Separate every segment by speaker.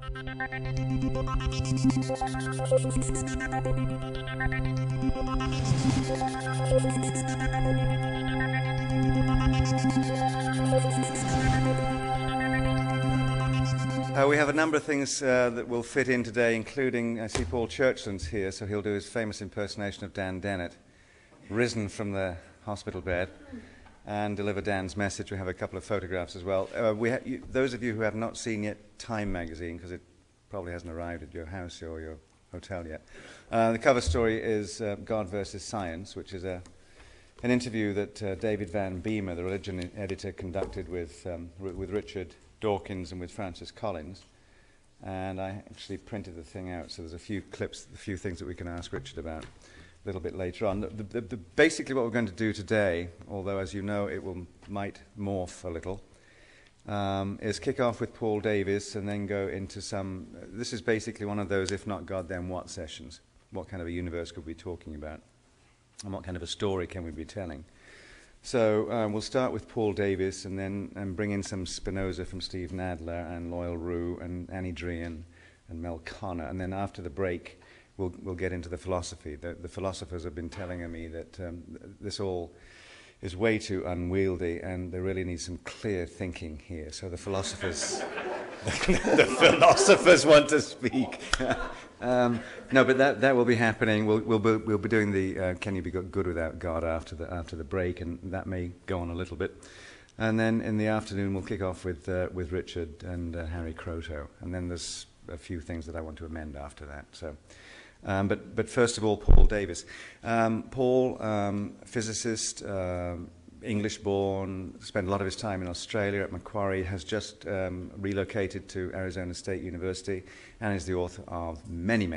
Speaker 1: We have a number of things that will fit in today, including, I see Paul Churchland's here, so he'll do his famous impersonation of Dan Dennett, risen from the hospital bed, and deliver Dan's message. We have a couple of photographs as well. Those of you who have not seen yet Time magazine, because it probably hasn't arrived at your house or your hotel yet, the cover story is God versus Science, which is an interview that David Van Beamer, the religion editor, conducted with Richard Dawkins and with Francis Collins, and I actually printed the thing out, so there's a few clips, a few things that we can ask Richard about a little bit later on. Basically what we're going to do today, although as you know it might morph a little, is kick off with Paul Davies and then go into some, this is basically one of those if not God then what sessions. What kind of a universe could we be talking about? And what kind of a story can we be telling? So we'll start with Paul Davies and then bring in some Spinoza from Steve Nadler and Loyal Rue and Annie Drian and Mel Connor. And then after the break, we'll get into the philosophy. The philosophers have been telling me that this all is way too unwieldy and they really need some clear thinking here. So the philosophers, the philosophers want to speak. No, but that will be happening. We'll be doing the Can You Be Good Without God after the break, and that may go on a little bit. And then in the afternoon we'll kick off with Richard and Harry Croteau, and then there's a few things that I want to amend after that. So, but first of all, Paul Davies. Paul, physicist. English-born, spent a lot of his time in Australia at Macquarie, has just relocated to Arizona State University and is the author of many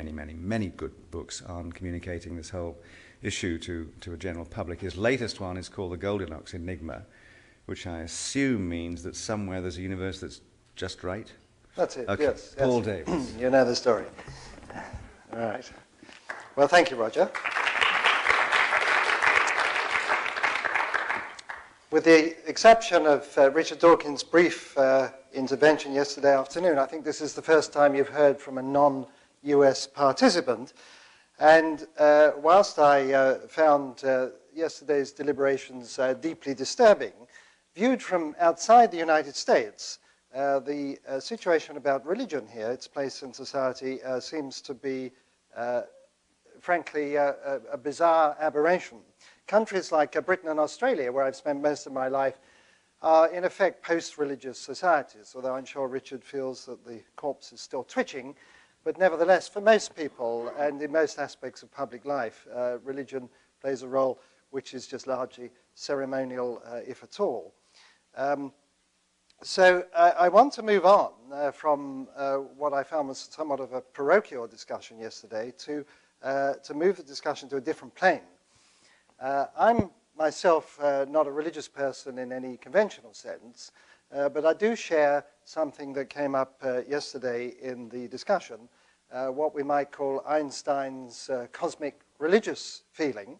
Speaker 1: good books on communicating this whole issue to a general public. His latest one is called The Goldilocks Enigma, which I assume means that somewhere there's a universe that's just right.
Speaker 2: That's it,
Speaker 1: okay.
Speaker 2: yes.
Speaker 1: Paul Davies.
Speaker 2: You know the story. All right. Well, thank you, Roger. With the exception of Richard Dawkins' brief intervention yesterday afternoon, I think this is the first time you've heard from a non-US participant. And whilst I found yesterday's deliberations deeply disturbing, viewed from outside the United States, the situation about religion here, its place in society, seems to be, frankly, a bizarre aberration. Countries like Britain and Australia, where I've spent most of my life, are in effect post-religious societies, although I'm sure Richard feels that the corpse is still twitching. But nevertheless, for most people and in most aspects of public life, religion plays a role which is just largely ceremonial, if at all. So I want to move on from what I found was somewhat of a parochial discussion yesterday to move the discussion to a different plane. I'm myself not a religious person in any conventional sense, but I do share something that came up yesterday in the discussion, what we might call Einstein's cosmic religious feeling.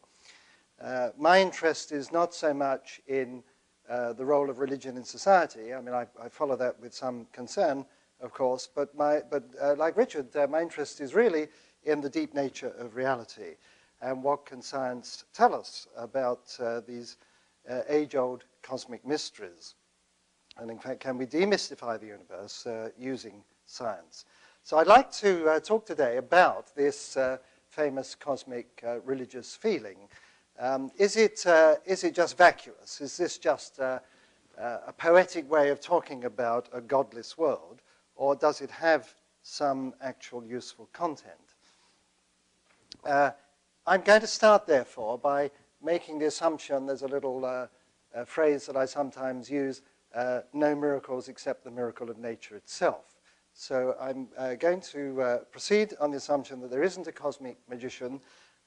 Speaker 2: My interest is not so much in the role of religion in society. I mean, I follow that with some concern, of course, but like Richard, my interest is really in the deep nature of reality. And what can science tell us about these age-old cosmic mysteries? And in fact, can we demystify the universe using science? So I'd like to talk today about this famous cosmic religious feeling. Is it just vacuous? Is this just a poetic way of talking about a godless world? Or does it have some actual useful content? I'm going to start, therefore, by making the assumption, there's a little phrase that I sometimes use, no miracles except the miracle of nature itself. So I'm going to proceed on the assumption that there isn't a cosmic magician,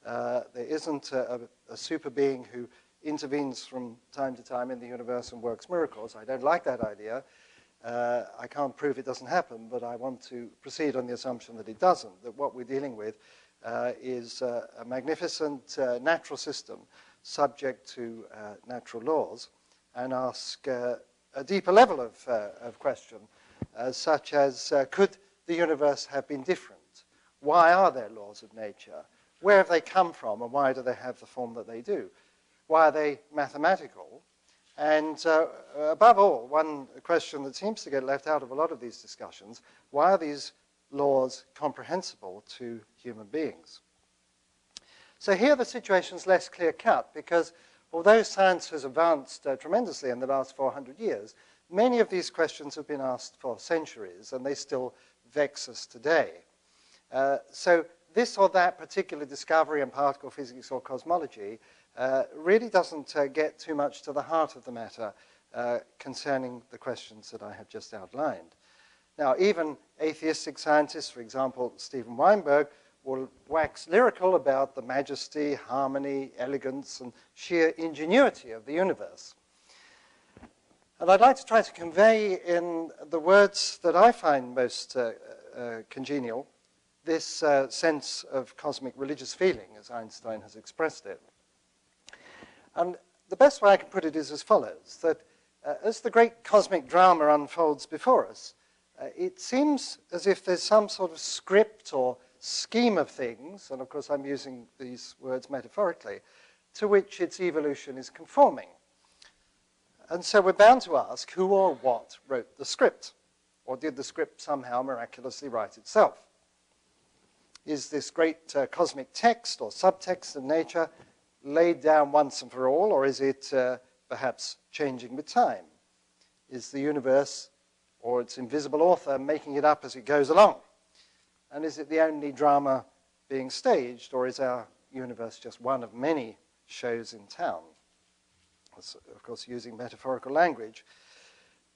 Speaker 2: there isn't a super being who intervenes from time to time in the universe and works miracles. I don't like that idea. I can't prove it doesn't happen, but I want to proceed on the assumption that it doesn't, that what we're dealing with is a magnificent natural system subject to natural laws, and ask a deeper level of question, such as could the universe have been different? Why are there laws of nature? Where have they come from, and why do they have the form that they do? Why are they mathematical? And above all, one question that seems to get left out of a lot of these discussions, why are these laws comprehensible to human beings? So here the situation is less clear-cut, because although science has advanced tremendously in the last 400 years, many of these questions have been asked for centuries, and they still vex us today. So this or that particular discovery in particle physics or cosmology really doesn't get too much to the heart of the matter concerning the questions that I have just outlined. Now, even atheistic scientists, for example, Steven Weinberg, will wax lyrical about the majesty, harmony, elegance, and sheer ingenuity of the universe. And I'd like to try to convey in the words that I find most congenial this sense of cosmic religious feeling, as Einstein has expressed it. And the best way I can put it is as follows, that as the great cosmic drama unfolds before us, it seems as if there's some sort of script or scheme of things, and of course I'm using these words metaphorically, to which its evolution is conforming. And so we're bound to ask who or what wrote the script, or did the script somehow miraculously write itself? Is this great cosmic text or subtext of nature laid down once and for all, or is it perhaps changing with time? Is the universe or its invisible author making it up as it goes along? And is it the only drama being staged, or is our universe just one of many shows in town? That's, of course, using metaphorical language.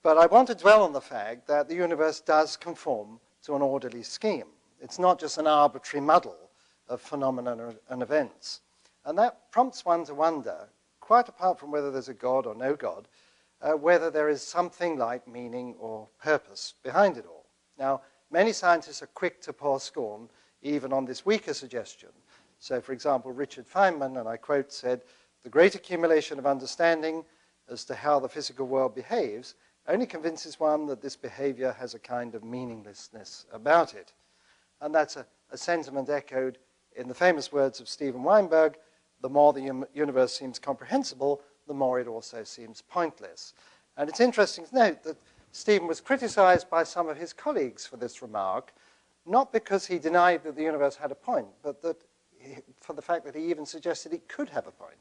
Speaker 2: But I want to dwell on the fact that the universe does conform to an orderly scheme. It's not just an arbitrary muddle of phenomena and events. And that prompts one to wonder, quite apart from whether there's a God or no God, whether there is something like meaning or purpose behind it all. Now, many scientists are quick to pour scorn even on this weaker suggestion. So, for example, Richard Feynman, and I quote, said, "The great accumulation of understanding as to how the physical world behaves only convinces one that this behavior has a kind of meaninglessness about it." And that's a sentiment echoed in the famous words of Steven Weinberg, "The more the universe seems comprehensible, the more it also seems pointless." And it's interesting to note that Steven was criticized by some of his colleagues for this remark, not because he denied that the universe had a point, but that for the fact that he even suggested it could have a point.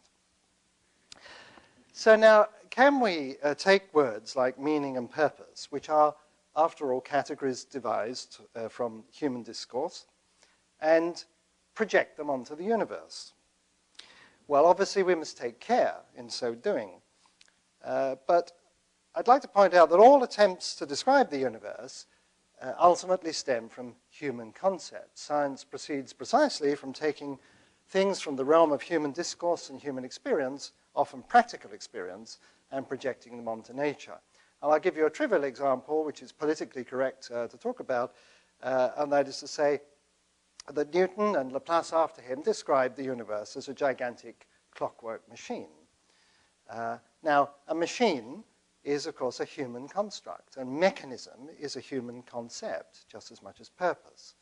Speaker 2: So now, can we take words like meaning and purpose, which are, after all, categories devised from human discourse, and project them onto the universe? Well, obviously, we must take care in so doing. But I'd like to point out that all attempts to describe the universe ultimately stem from human concepts. Science proceeds precisely from taking things from the realm of human discourse and human experience, often practical experience, and projecting them onto nature. And I'll give you a trivial example, which is politically correct to talk about, and that is to say that Newton and Laplace after him described the universe as a gigantic clockwork machine. Now, a machine is, of course, a human construct, and mechanism is a human concept, just as much as purpose.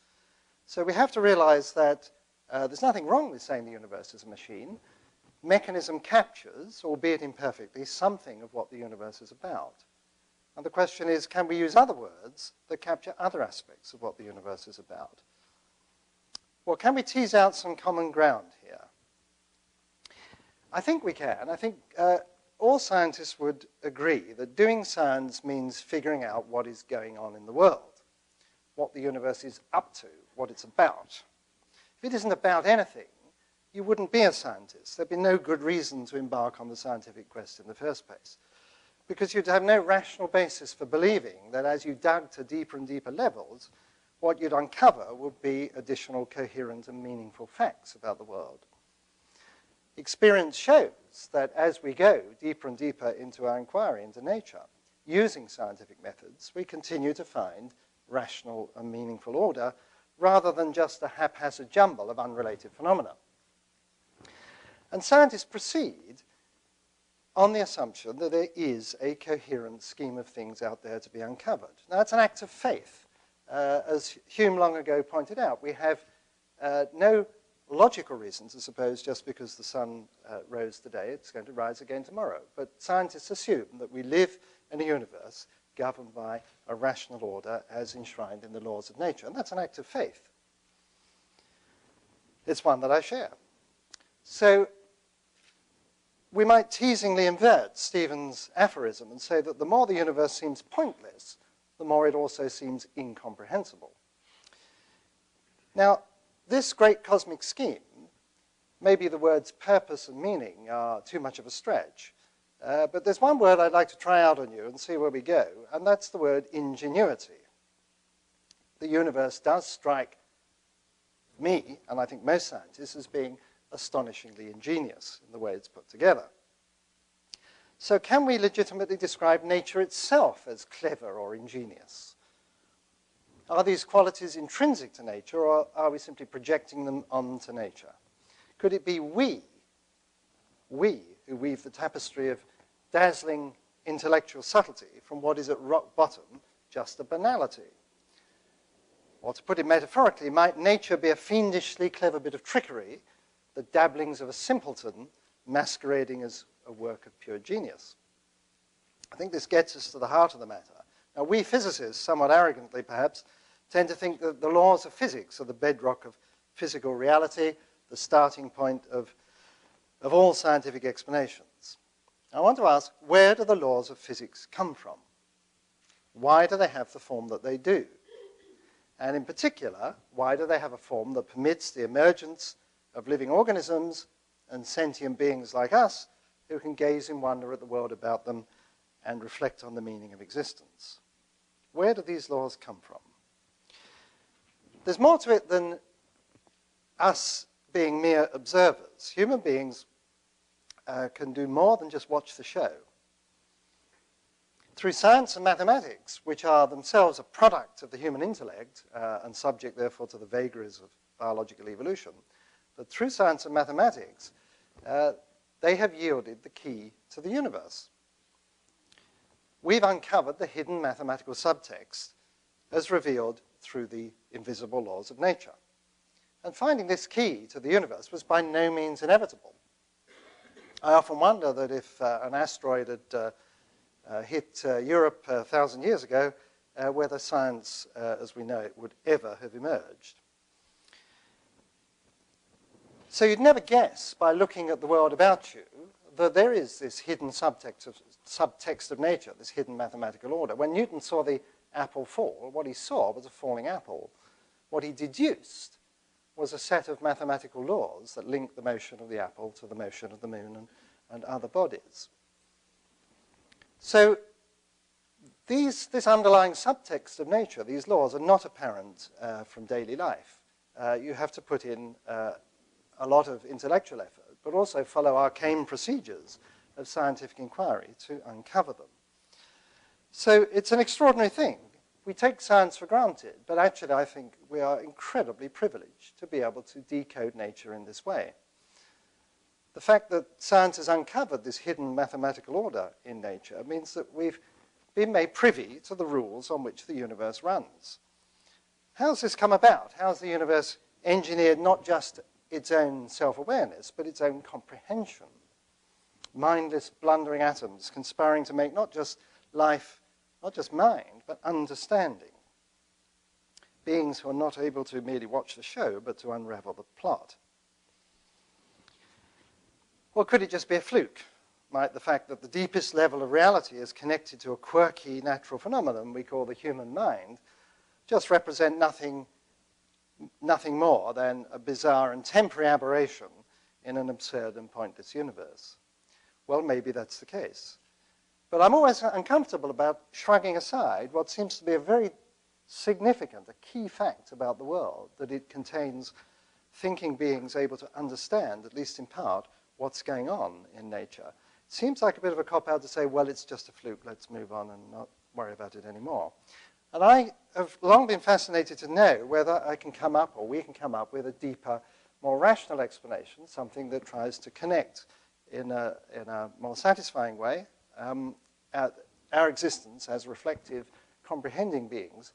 Speaker 2: So we have to realize that there's nothing wrong with saying the universe is a machine. Mechanism captures, albeit imperfectly, something of what the universe is about. And the question is, can we use other words that capture other aspects of what the universe is about? Well, can we tease out some common ground here? I think we can. I think all scientists would agree that doing science means figuring out what is going on in the world, what the universe is up to, what it's about. If it isn't about anything, you wouldn't be a scientist. There'd be no good reason to embark on the scientific quest in the first place, because you'd have no rational basis for believing that as you dug to deeper and deeper levels, what you'd uncover would be additional coherent and meaningful facts about the world. Experience shows that as we go deeper and deeper into our inquiry into nature, using scientific methods, we continue to find rational and meaningful order rather than just a haphazard jumble of unrelated phenomena. And scientists proceed on the assumption that there is a coherent scheme of things out there to be uncovered. Now, it's an act of faith. as Hume long ago pointed out, we have no logical reason to suppose just because the sun rose today, it's going to rise again tomorrow. But scientists assume that we live in a universe governed by a rational order as enshrined in the laws of nature. And that's an act of faith. It's one that I share. So we might teasingly invert Stephen's aphorism and say that the more the universe seems pointless, the more it also seems incomprehensible. Now, this great cosmic scheme, maybe the words purpose and meaning are too much of a stretch, but there's one word I'd like to try out on you and see where we go, and that's the word ingenuity. The universe does strike me, and I think most scientists, as being astonishingly ingenious in the way it's put together. So can we legitimately describe nature itself as clever or ingenious? Are these qualities intrinsic to nature, or are we simply projecting them onto nature? Could it be we who weave the tapestry of dazzling intellectual subtlety from what is at rock bottom just a banality? Or to put it metaphorically, might nature be a fiendishly clever bit of trickery, the dabblings of a simpleton masquerading as a work of pure genius? I think this gets us to the heart of the matter. Now, we physicists, somewhat arrogantly perhaps, tend to think that the laws of physics are the bedrock of physical reality, the starting point of all scientific explanations. I want to ask, where do the laws of physics come from? Why do they have the form that they do? And in particular, why do they have a form that permits the emergence of living organisms and sentient beings like us who can gaze in wonder at the world about them and reflect on the meaning of existence? Where do these laws come from? There's more to it than us being mere observers. Human beings can do more than just watch the show. Through science and mathematics, which are themselves a product of the human intellect and subject, therefore, to the vagaries of biological evolution, but through science and mathematics, they have yielded the key to the universe. We've uncovered the hidden mathematical subtext as revealed through the invisible laws of nature. And finding this key to the universe was by no means inevitable. I often wonder that if an asteroid had hit Europe 1,000 years ago, whether science, as we know it, would ever have emerged. So you'd never guess, by looking at the world about you, that there is this hidden subtext of nature, this hidden mathematical order. When Newton saw the apple fall, what he saw was a falling apple. What he deduced was a set of mathematical laws that link the motion of the apple to the motion of the moon and other bodies. So this underlying subtext of nature, these laws, are not apparent from daily life. You have to put in a lot of intellectual effort, but also follow arcane procedures of scientific inquiry to uncover them. So it's an extraordinary thing. We take science for granted, but actually I think we are incredibly privileged to be able to decode nature in this way. The fact that science has uncovered this hidden mathematical order in nature means that we've been made privy to the rules on which the universe runs. How's this come about? How's the universe engineered not just its own self-awareness, but its own comprehension? Mindless, blundering atoms conspiring to make not just life, not just mind, but understanding. Beings who are not able to merely watch the show, but to unravel the plot. Or could it just be a fluke? Might the fact that the deepest level of reality is connected to a quirky natural phenomenon we call the human mind just represent nothing more than a bizarre and temporary aberration in an absurd and pointless universe? Well, maybe that's the case. But I'm always uncomfortable about shrugging aside what seems to be a very significant, a key fact about the world, that it contains thinking beings able to understand, at least in part, what's going on in nature. It seems like a bit of a cop-out to say, well, it's just a fluke, let's move on and not worry about it anymore. And I have long been fascinated to know whether I can come up, or we can come up with a deeper, more rational explanation, something that tries to connect in a more satisfying way our existence as reflective, comprehending beings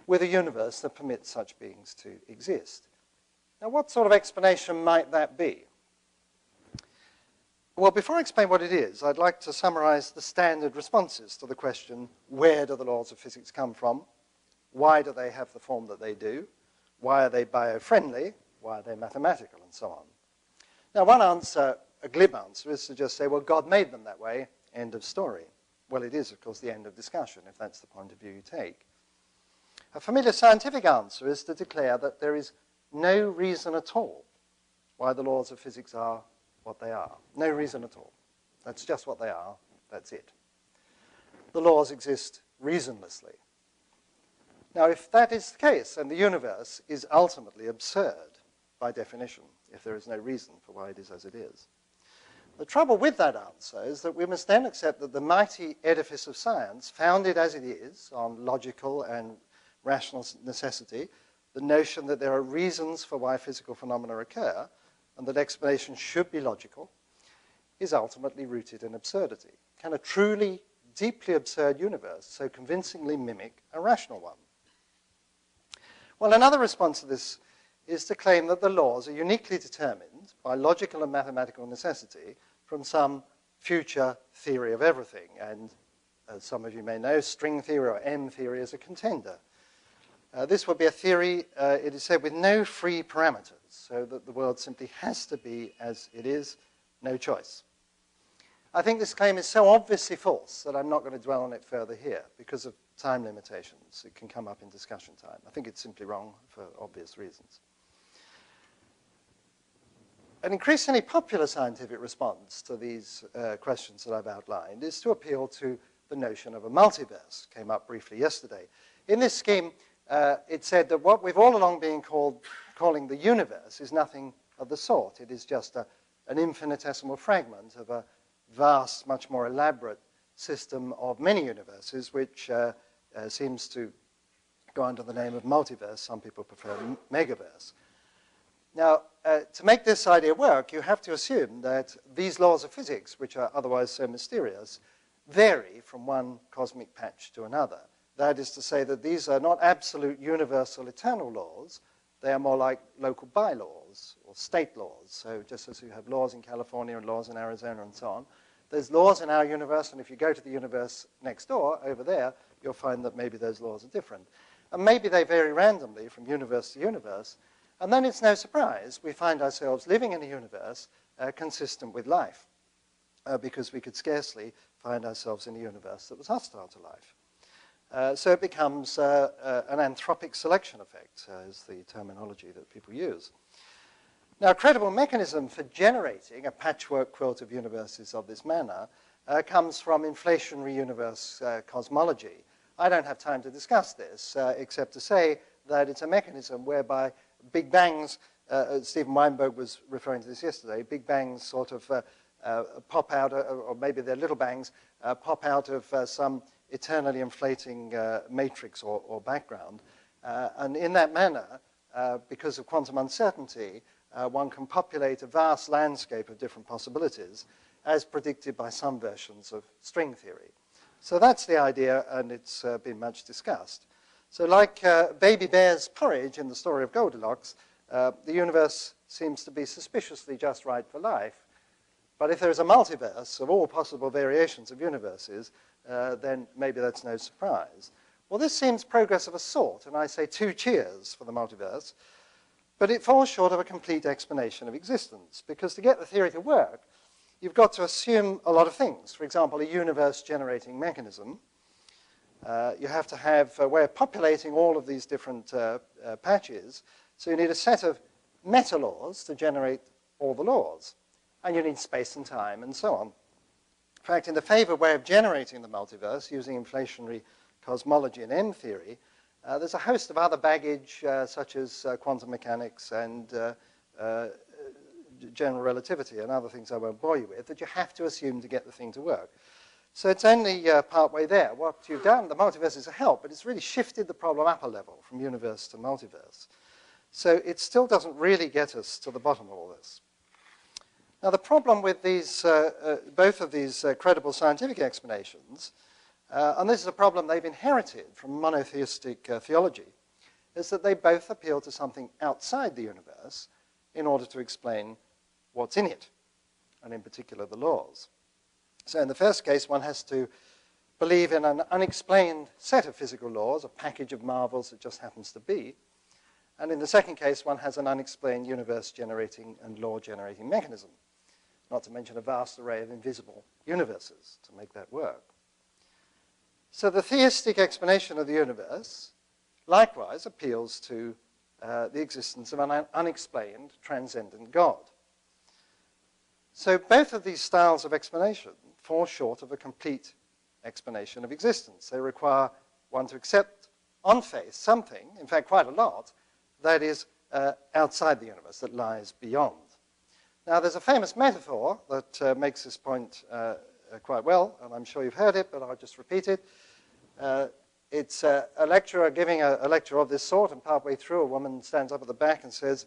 Speaker 2: with a universe that permits such beings to exist. Now, what sort of explanation might that be? Well, before I explain what it is, I'd like to summarize the standard responses to the question, where do the laws of physics come from? Why do they have the form that they do? Why are they bio-friendly? Why are they mathematical? And so on. Now, one answer, a glib answer, is to just say, well, God made them that way, end of story. Well, it is, of course, the end of discussion, if that's the point of view you take. A familiar scientific answer is to declare that there is no reason at all why the laws of physics are what they are. No reason at all. That's just what they are. That's it. The laws exist reasonlessly. Now, if that is the case, then the universe is ultimately absurd by definition, if there is no reason for why it is as it is. The trouble with that answer is that we must then accept that the mighty edifice of science, founded as it is on logical and rational necessity, the notion that there are reasons for why physical phenomena occur, and that explanation should be logical, is ultimately rooted in absurdity. Can a truly, deeply absurd universe so convincingly mimic a rational one? Well, another response to this is to claim that the laws are uniquely determined by logical and mathematical necessity from some future theory of everything. And as some of you may know, string theory or M theory is a contender. This would be a theory, it is said, with no free parameters, so that the world simply has to be as it is, no choice. I think this claim is so obviously false that I'm not going to dwell on it further here because of time limitations. It can come up in discussion time. I think it's simply wrong for obvious reasons. An increasingly popular scientific response to these questions that I've outlined is to appeal to the notion of a multiverse. Came up briefly yesterday. In this scheme, it said that what we've all along been calling the universe is nothing of the sort. It is just an infinitesimal fragment of a vast, much more elaborate system of many universes, which seems to go under the name of multiverse. Some people prefer megaverse. Now, to make this idea work, you have to assume that these laws of physics, which are otherwise so mysterious, vary from one cosmic patch to another. That is to say that these are not absolute universal eternal laws. They are more like local bylaws or state laws. So just as you have laws in California and laws in Arizona and so on, there's laws in our universe, and if you go to the universe next door, over there, you'll find that maybe those laws are different. And maybe they vary randomly from universe to universe, and then it's no surprise we find ourselves living in a universe consistent with life, because we could scarcely find ourselves in a universe that was hostile to life. So it becomes an anthropic selection effect, is the terminology that people use. Now, a credible mechanism for generating a patchwork quilt of universes of this manner comes from inflationary universe cosmology. I don't have time to discuss this, except to say that it's a mechanism whereby big bangs, Stephen Weinberg was referring to this yesterday, big bangs sort of pop out, or maybe they're little bangs, pop out of some eternally inflating matrix or background. And in that manner, because of quantum uncertainty, one can populate a vast landscape of different possibilities as predicted by some versions of string theory. So that's the idea, and it's been much discussed. So like baby bear's porridge in the story of Goldilocks, the universe seems to be suspiciously just right for life. But if there's a multiverse of all possible variations of universes, then maybe that's no surprise. Well, this seems progress of a sort, and I say 2 cheers for the multiverse. But it falls short of a complete explanation of existence, because to get the theory to work, you've got to assume a lot of things. For example, a universe-generating mechanism. You have to have a way of populating all of these different patches. So you need a set of meta-laws to generate all the laws. And you need space and time and so on. In fact, in the favored way of generating the multiverse, using inflationary cosmology and M theory, there's a host of other baggage, such as quantum mechanics and general relativity and other things I won't bore you with, that you have to assume to get the thing to work. So it's only partway there. What you've done, the multiverse is a help, but it's really shifted the problem up a level from universe to multiverse. So it still doesn't really get us to the bottom of all this. Now, the problem with these, both of these credible scientific explanations, and this is a problem they've inherited from monotheistic theology, is that they both appeal to something outside the universe in order to explain what's in it, and in particular the laws. So in the first case, one has to believe in an unexplained set of physical laws, a package of marvels that just happens to be. And in the second case, one has an unexplained universe-generating and law-generating mechanism, not to mention a vast array of invisible universes to make that work. So the theistic explanation of the universe likewise appeals to the existence of an unexplained, transcendent God. So both of these styles of explanation fall short of a complete explanation of existence. They require one to accept on faith something, in fact quite a lot, that is outside the universe, that lies beyond. Now there's a famous metaphor that makes this point quite well, and I'm sure you've heard it, but I'll just repeat it. It's a lecturer giving a lecture of this sort, and partway through a woman stands up at the back and says,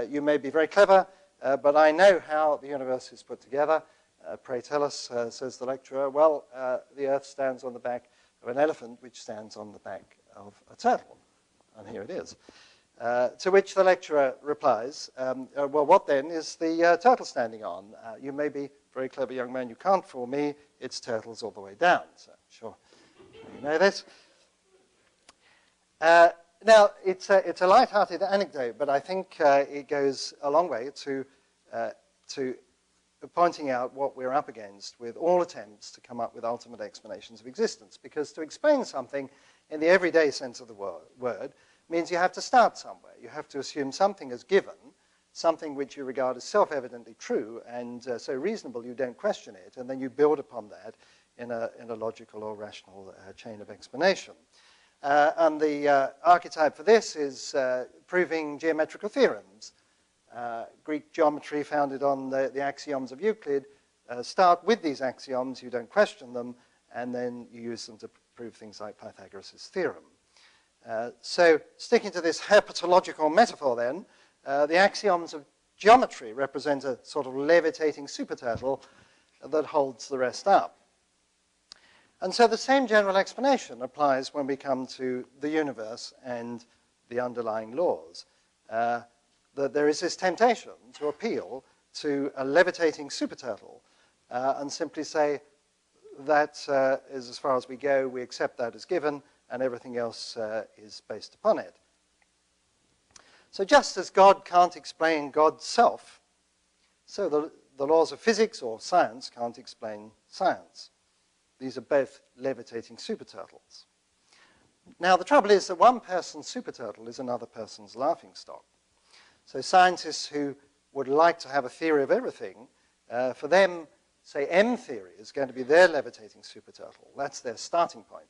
Speaker 2: you may be very clever, but I know how the universe is put together. Pray tell us, says the lecturer. Well, the earth stands on the back of an elephant, which stands on the back of a turtle. And here it is. To which the lecturer replies, well, what then is the turtle standing on? You may be a very clever young man, you can't fool me, it's turtles all the way down. So, sure, you know this. Now, it's a light-hearted anecdote, but I think it goes a long way to pointing out what we're up against with all attempts to come up with ultimate explanations of existence. Because to explain something in the everyday sense of the word means you have to start somewhere. You have to assume something as given, something which you regard as self-evidently true and so reasonable you don't question it, and then you build upon that in a logical or rational chain of explanation. And the archetype for this is proving geometrical theorems. Greek geometry founded on the axioms of Euclid start with these axioms, you don't question them, and then you use them to prove things like Pythagoras' theorem. So sticking to this herpetological metaphor then, the axioms of geometry represent a sort of levitating super turtle that holds the rest up. And so the same general explanation applies when we come to the universe and the underlying laws. That there is this temptation to appeal to a levitating super turtle and simply say that is as far as we go, we accept that as given, and everything else is based upon it. So just as God can't explain God's self, so the laws of physics or science can't explain science. These are both levitating super turtles. Now, the trouble is that one person's super turtle is another person's laughingstock. So scientists who would like to have a theory of everything, for them, say, M theory is going to be their levitating super turtle. That's their starting point.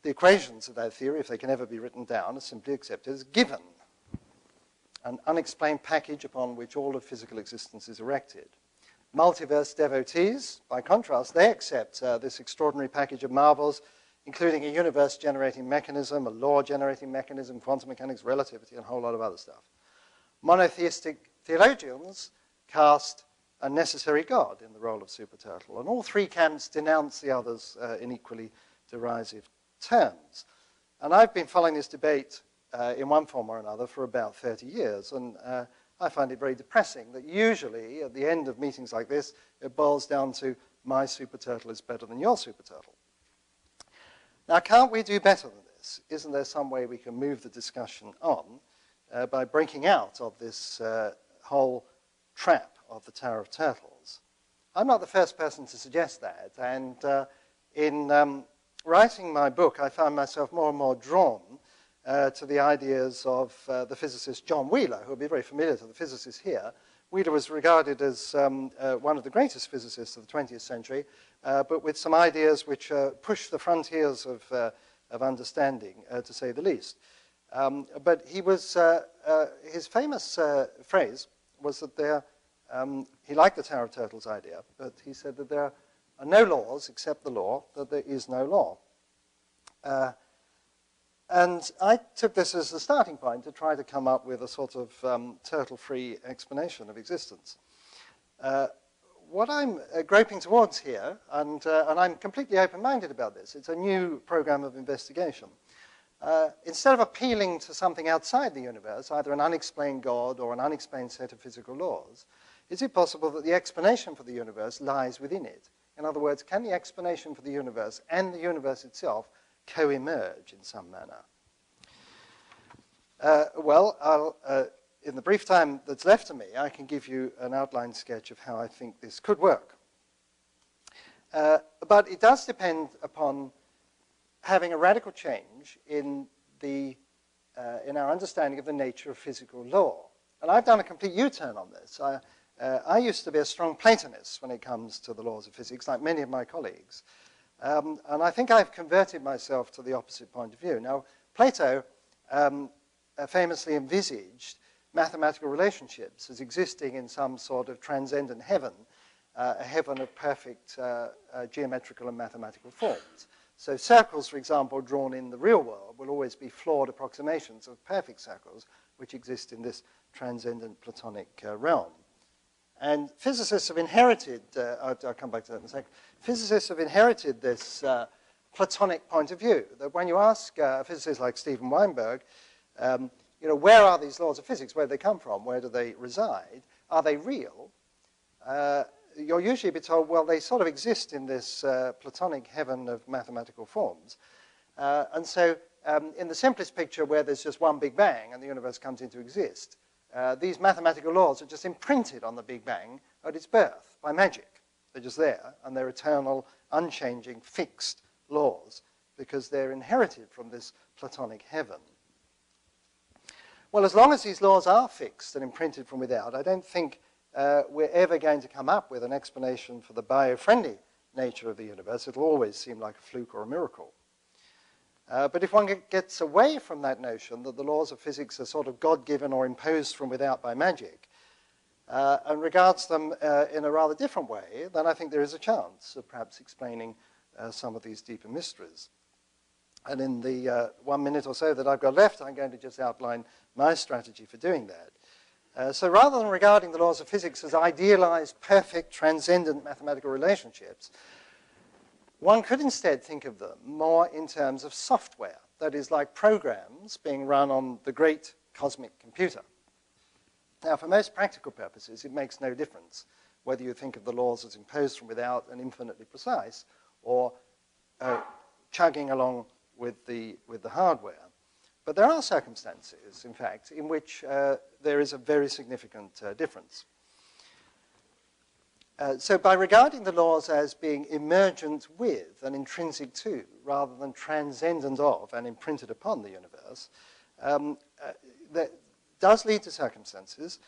Speaker 2: The equations of that theory, if they can ever be written down, are simply accepted as given, an unexplained package upon which all of physical existence is erected. Multiverse devotees, by contrast, they accept this extraordinary package of marvels, including a universe-generating mechanism, a law-generating mechanism, quantum mechanics, relativity, and a whole lot of other stuff. Monotheistic theologians cast a necessary God in the role of super turtle, and all three camps denounce the others in equally derisive terms. And I've been following this debate in one form or another for about 30 years, and I find it very depressing that usually at the end of meetings like this, it boils down to my super turtle is better than your super turtle. Now, can't we do better than this? Isn't there some way we can move the discussion on by breaking out of this whole trap of the Tower of Turtles? I'm not the first person to suggest that, and in writing my book, I found myself more and more drawn to the ideas of the physicist John Wheeler, who will be very familiar to the physicists here. Wheeler was regarded as one of the greatest physicists of the 20th century, but with some ideas which pushed the frontiers of understanding, to say the least. But he was, his famous phrase was that he liked the Tower of Turtles idea, but he said that there are no laws except the law, that there is no law. And I took this as the starting point to try to come up with a sort of turtle-free explanation of existence. What I'm groping towards here, and I'm completely open-minded about this, it's a new program of investigation, instead of appealing to something outside the universe, either an unexplained God or an unexplained set of physical laws, is it possible that the explanation for the universe lies within it? In other words, can the explanation for the universe and the universe itself co-emerge in some manner? In the brief time that's left to me, I can give you an outline sketch of how I think this could work. But it does depend upon having a radical change in our understanding of the nature of physical law. And I've done a complete U-turn on this. I used to be a strong Platonist when it comes to the laws of physics, like many of my colleagues. And I think I've converted myself to the opposite point of view. Now, Plato famously envisaged mathematical relationships as existing in some sort of transcendent heaven, a heaven of perfect geometrical and mathematical forms. So circles, for example, drawn in the real world will always be flawed approximations of perfect circles which exist in this transcendent Platonic realm. And physicists have inherited, I'll come back to that in a second, physicists have inherited this Platonic point of view, that when you ask physicists like Steven Weinberg, where are these laws of physics, where do they come from, where do they reside, are they real? You'll usually be told, well, they sort of exist in this Platonic heaven of mathematical forms. And so in the simplest picture where there's just one Big Bang and the universe comes into exist, these mathematical laws are just imprinted on the Big Bang at its birth by magic. They're just there, and they're eternal, unchanging, fixed laws because they're inherited from this Platonic heaven. Well, as long as these laws are fixed and imprinted from without, I don't think we're ever going to come up with an explanation for the bio-friendly nature of the universe. It'll always seem like a fluke or a miracle. But if one gets away from that notion that the laws of physics are sort of God-given or imposed from without by magic, and regards them in a rather different way, then I think there is a chance of perhaps explaining some of these deeper mysteries. And in the 1 minute or so that I've got left, I'm going to just outline my strategy for doing that. So rather than regarding the laws of physics as idealized, perfect, transcendent mathematical relationships, one could instead think of them more in terms of software, that is, like programs being run on the great cosmic computer. Now, for most practical purposes, it makes no difference whether you think of the laws as imposed from without and infinitely precise, or chugging along with the hardware. But there are circumstances, in fact, in which there is a very significant difference. So by regarding the laws as being emergent with and intrinsic to, rather than transcendent of and imprinted upon the universe, that does lead to circumstances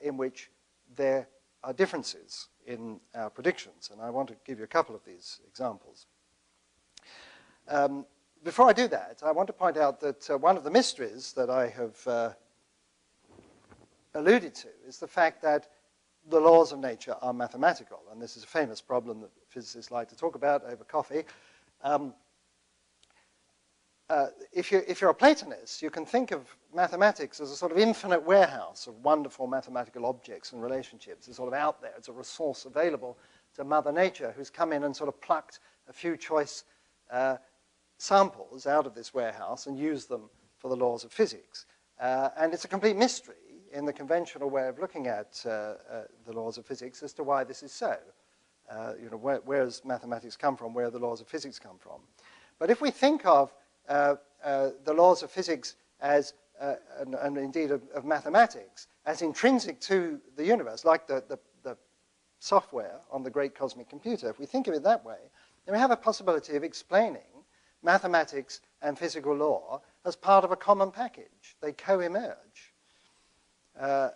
Speaker 2: in which there are differences in our predictions. And I want to give you a couple of these examples. Before I do that, I want to point out that one of the mysteries that I have alluded to is the fact that the laws of nature are mathematical. And this is a famous problem that physicists like to talk about over coffee. If you're a Platonist, you can think of mathematics as a sort of infinite warehouse of wonderful mathematical objects and relationships. It's sort of out there. It's a resource available to Mother Nature, who's come in and sort of plucked a few choice samples out of this warehouse and used them for the laws of physics. And it's a complete mystery in the conventional way of looking at the laws of physics as to why this is so. Where does mathematics come from? Where do the laws of physics come from? But if we think of the laws of physics as, and indeed of mathematics, as intrinsic to the universe, like the software on the great cosmic computer, if we think of it that way, then we have a possibility of explaining mathematics and physical law as part of a common package. They co-emerge. I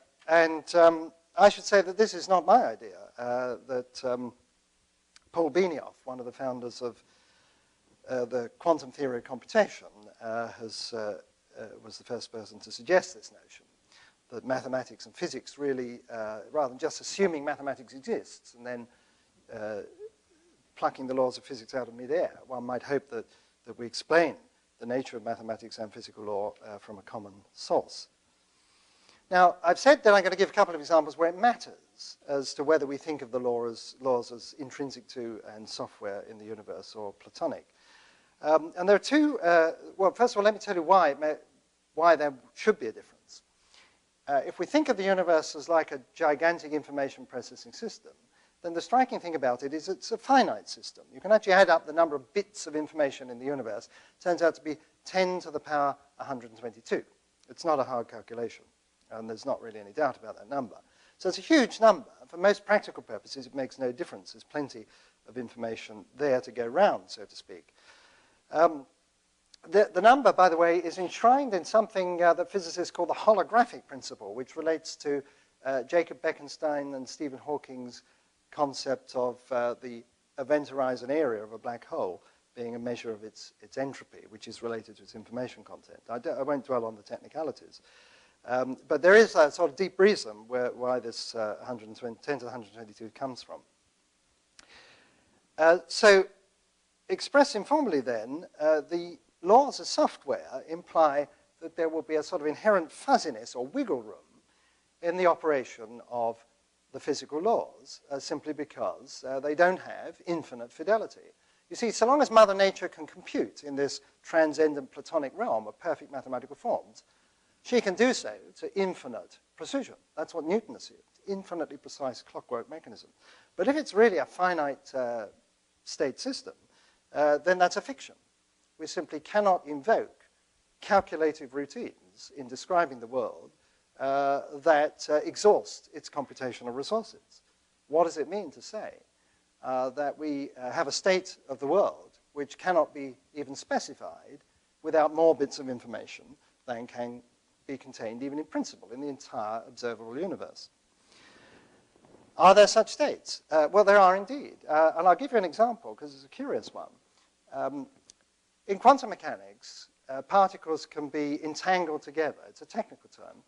Speaker 2: should say that this is not my idea, that Paul Benioff, one of the founders of the quantum theory of computation, was the first person to suggest this notion, that mathematics and physics really, rather than just assuming mathematics exists and then plucking the laws of physics out of midair, one might hope that we explain the nature of mathematics and physical law from a common source. Now, I've said that I'm going to give a couple of examples where it matters as to whether we think of the laws as intrinsic to and software in the universe or Platonic. And there are two, well, first of all, let me tell you why there should be a difference. If we think of the universe as like a gigantic information processing system, then the striking thing about it is it's a finite system. You can actually add up the number of bits of information in the universe. It turns out to be 10 to the power 122. It's not a hard calculation, and there's not really any doubt about that number. So it's a huge number. For most practical purposes, it makes no difference. There's plenty of information there to go round, so to speak. The number, by the way, is enshrined in something that physicists call the holographic principle, which relates to Jacob Bekenstein and Stephen Hawking's concept of the event horizon area of a black hole being a measure of its entropy, which is related to its information content. I won't dwell on the technicalities. But there is a sort of deep reason why this 10 to the 122 comes from. So expressed informally then, the laws of software imply that there will be a sort of inherent fuzziness or wiggle room in the operation of the physical laws, simply because they don't have infinite fidelity. You see, so long as Mother Nature can compute in this transcendent Platonic realm of perfect mathematical forms, she can do so to infinite precision. That's what Newton assumed, infinitely precise clockwork mechanism. But if it's really a finite state system, then that's a fiction. We simply cannot invoke calculative routines in describing the world that exhaust its computational resources. What does it mean to say that we have a state of the world which cannot be even specified without more bits of information than can be contained, even in principle, in the entire observable universe? Are there such states? Well, there are indeed. And I'll give you an example, because it's a curious one. In quantum mechanics, particles can be entangled together. It's a technical term.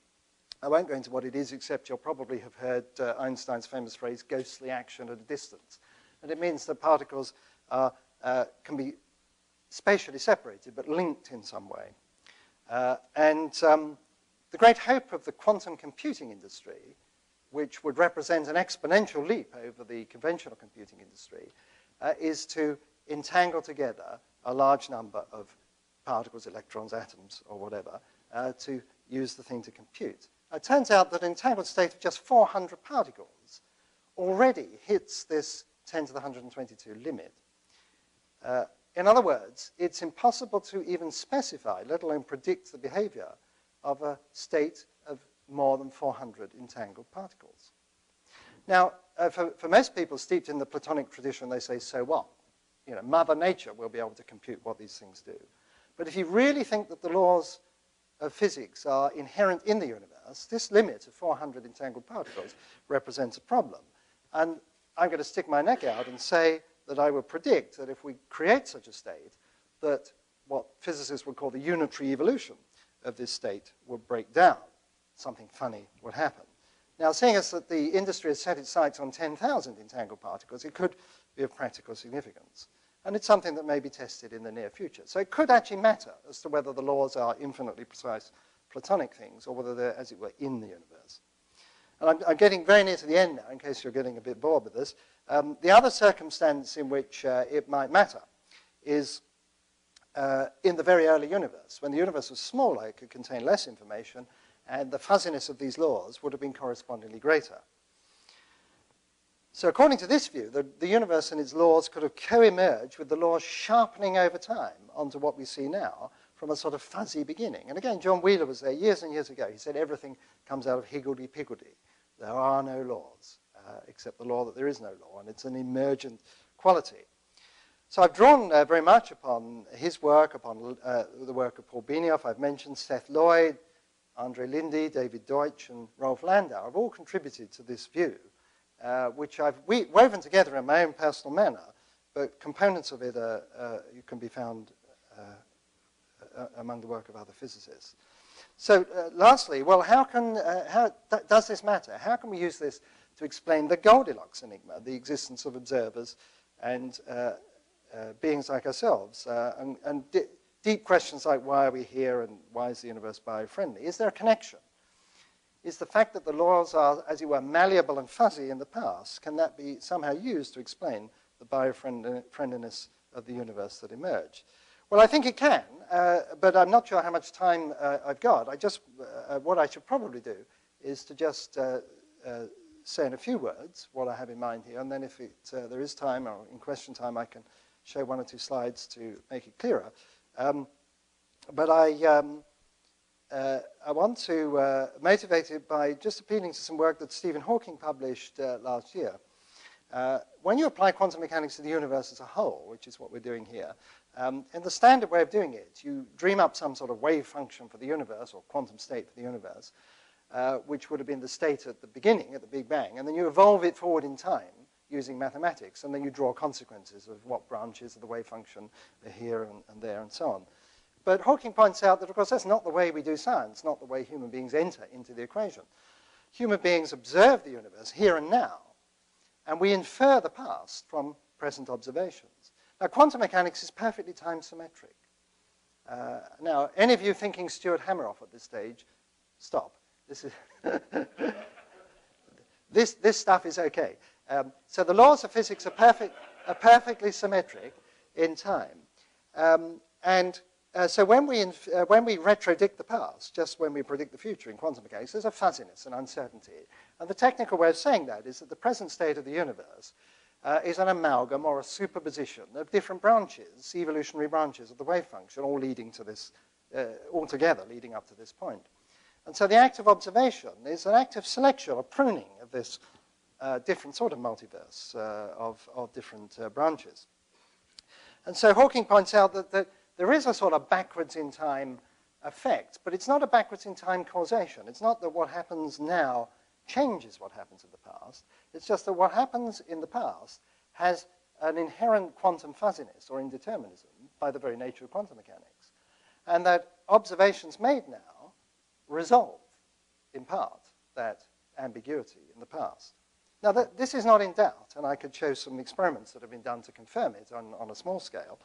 Speaker 2: I won't go into what it is, except you'll probably have heard Einstein's famous phrase, ghostly action at a distance. And it means that particles can be spatially separated, but linked in some way. The great hope of the quantum computing industry, which would represent an exponential leap over the conventional computing industry, is to entangle together a large number of particles, electrons, atoms, or whatever, to use the thing to compute. It turns out that an entangled state of just 400 particles already hits this 10 to the 122 limit. In other words, it's impossible to even specify, let alone predict the behavior of a state of more than 400 entangled particles. Now, for most people steeped in the Platonic tradition, they say, so what? You know, Mother Nature will be able to compute what these things do. But if you really think that the laws of physics are inherent in the universe, this limit of 400 entangled particles represents a problem. And I'm going to stick my neck out and say that I would predict that if we create such a state, that what physicists would call the unitary evolution of this state would break down. Something funny would happen. Now, seeing as that the industry has set its sights on 10,000 entangled particles, it could be of practical significance. And it's something that may be tested in the near future. So it could actually matter as to whether the laws are infinitely precise Platonic things or whether they're, as it were, in the universe. And I'm getting very near to the end now, in case you're getting a bit bored with this. The other circumstance in which it might matter is in the very early universe. When the universe was smaller, it could contain less information, and the fuzziness of these laws would have been correspondingly greater. So according to this view, the universe and its laws could have co-emerged with the laws sharpening over time onto what we see now from a sort of fuzzy beginning. And again, John Wheeler was there years and years ago. He said everything comes out of higgledy-piggledy. There are no laws, except the law that there is no law, and it's an emergent quality. So I've drawn very much upon his work, upon the work of Paul Benioff. I've mentioned Seth Lloyd, Andre Linde, David Deutsch, and Rolf Landau have all contributed to this view, which I've woven together in my own personal manner, but components of it can be found among the work of other physicists. So lastly, well, how does this matter? How can we use this to explain the Goldilocks enigma, the existence of observers and beings like ourselves, and deep questions like why are we here and why is the universe bio-friendly? Is there a connection? Is the fact that the laws are, as it were, malleable and fuzzy in the past, can that be somehow used to explain the bio-friendliness of the universe that emerged? Well, I think it can, but I'm not sure how much time I've got. What I should probably do is to just say in a few words what I have in mind here, and then if there is time, or in question time, I can show one or two slides to make it clearer. But I want to motivate it by just appealing to some work that Stephen Hawking published last year. When you apply quantum mechanics to the universe as a whole, which is what we're doing here, in the standard way of doing it, you dream up some sort of wave function for the universe, or quantum state for the universe, which would have been the state at the beginning, at the Big Bang, and then you evolve it forward in time using mathematics, and then you draw consequences of what branches of the wave function are here and there and so on. But Hawking points out that, of course, that's not the way we do science, not the way human beings enter into the equation. Human beings observe the universe here and now, and we infer the past from present observations. Now, quantum mechanics is perfectly time-symmetric. Now, any of you thinking Stuart Hameroff at this stage, stop. This is this stuff is okay. So the laws of physics are perfectly symmetric in time. So when we retrodict the past, just when we predict the future in quantum mechanics, there's a fuzziness and uncertainty. And the technical way of saying that is that the present state of the universe is an amalgam or a superposition of different branches, evolutionary branches of the wave function, all leading to this, all together leading up to this point. And so the act of observation is an act of selection or pruning of this different sort of multiverse of different branches. And so Hawking points out that there is a sort of backwards in time effect, but it's not a backwards in time causation. It's not that what happens now changes what happens in the past. It's just that what happens in the past has an inherent quantum fuzziness or indeterminism by the very nature of quantum mechanics. And that observations made now resolve, in part, that ambiguity in the past. Now, this is not in doubt, and I could show some experiments that have been done to confirm it on a small scale.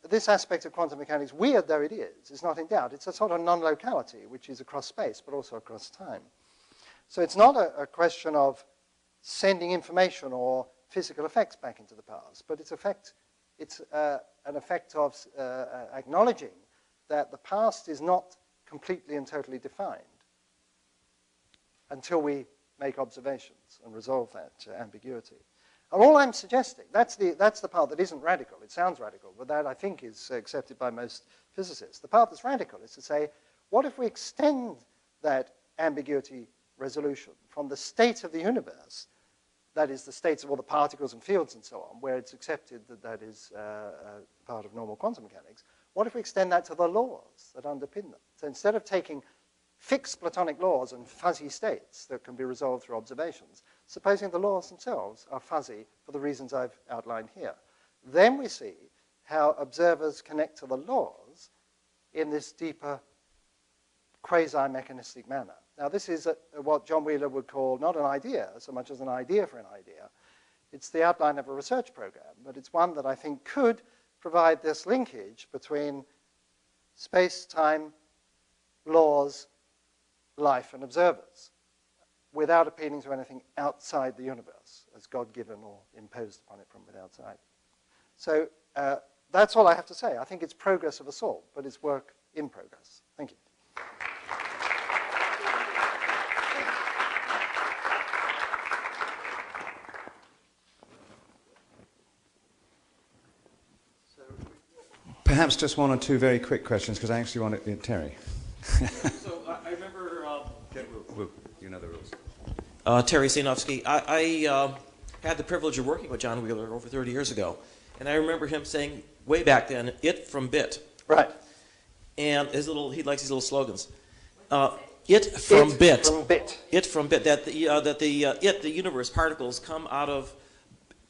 Speaker 2: This aspect of quantum mechanics, weird though it is not in doubt. It's a sort of non-locality, which is across space, but also across time. So it's not a question of sending information or physical effects back into the past, but it's an effect of acknowledging that the past is not completely and totally defined until we make observations and resolve that ambiguity. And all I'm suggesting, that's the part that isn't radical. It sounds radical, but that I think is accepted by most physicists. The part that's radical is to say, what if we extend that ambiguity resolution from the state of the universe, that is the states of all the particles and fields and so on, where it's accepted that that is part of normal quantum mechanics, what if we extend that to the laws that underpin them? So instead of taking fixed Platonic laws and fuzzy states that can be resolved through observations, supposing the laws themselves are fuzzy for the reasons I've outlined here, then we see how observers connect to the laws in this deeper quasi-mechanistic manner. Now, this is what John Wheeler would call not an idea so much as an idea for an idea. It's the outline of a research program, but it's one that I think could provide this linkage between space, time, laws, life, and observers without appealing to anything outside the universe as God-given or imposed upon it from outside. So that's all I have to say. I think it's progress of assault, but it's work in progress. Thank you.
Speaker 1: Perhaps just one or two very quick questions, because I actually want to... Terry.
Speaker 3: So I remember...
Speaker 1: you know the rules.
Speaker 3: Terry Sainovsky. I had the privilege of working with John Wheeler over 30 years ago, and I remember him saying way back then, "It from bit."
Speaker 2: Right.
Speaker 3: And he likes these little slogans. It from bit.
Speaker 2: From bit.
Speaker 3: It from bit. That the universe, particles, come out of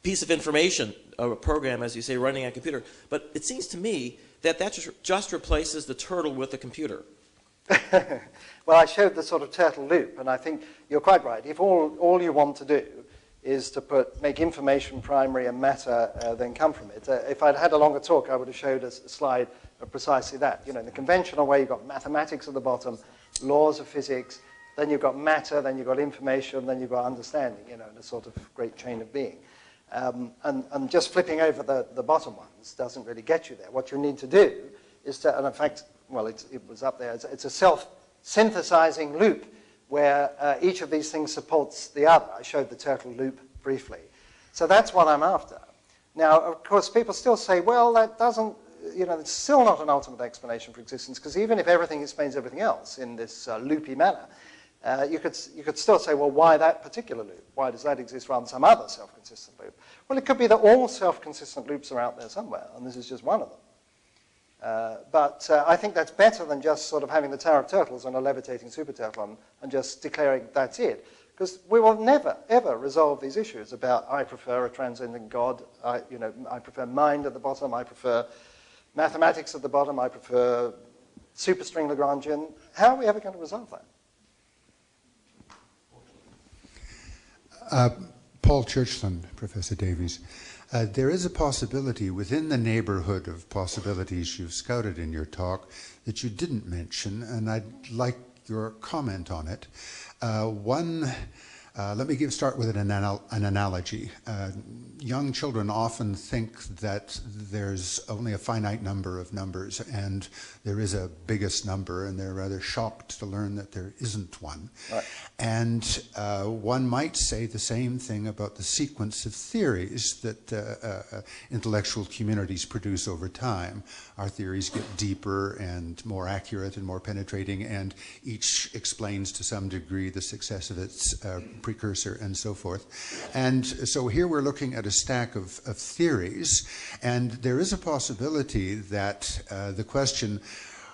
Speaker 3: piece of information, a program, as you say, running on a computer. But it seems to me that just replaces the turtle with the computer.
Speaker 2: Well, I showed the sort of turtle loop, and I think you're quite right. If all you want to do is to make information primary and matter then come from it. If I'd had a longer talk, I would have showed us a slide of precisely that. You know, in the conventional way, you've got mathematics at the bottom, laws of physics, then you've got matter, then you've got information, then you've got understanding, you know, in a sort of great chain of being. And just flipping over the bottom ones doesn't really get you there. What you need to do is to, and in fact, well, it was up there, it's a self-synthesizing loop where each of these things supports the other. I showed the turtle loop briefly. So that's what I'm after. Now, of course, people still say, well, that doesn't, it's still not an ultimate explanation for existence, because even if everything explains everything else in this loopy manner, you could still say, well, why that particular loop? Why does that exist rather than some other self-consistent loop? Well, it could be that all self-consistent loops are out there somewhere, and this is just one of them. But I think that's better than just sort of having the Tower of Turtles and a levitating super turtle and just declaring that's it. Because we will never, ever resolve these issues about I prefer a transcendent God, I prefer mind at the bottom, I prefer mathematics at the bottom, I prefer superstring Lagrangian. How are we ever going to resolve that?
Speaker 4: Paul Churchland, Professor Davies. There is a possibility within the neighborhood of possibilities you've scouted in your talk that you didn't mention, and I'd like your comment on it. Let me start with an analogy. Young children often think that there's only a finite number of numbers and there is a biggest number, and they're rather shocked to learn that there isn't one. Right. And one might say the same thing about the sequence of theories that intellectual communities produce over time. Our theories get deeper and more accurate and more penetrating, and each explains to some degree the success of its precursor and so forth. And so here we're looking at a stack of theories, and there is a possibility that the question,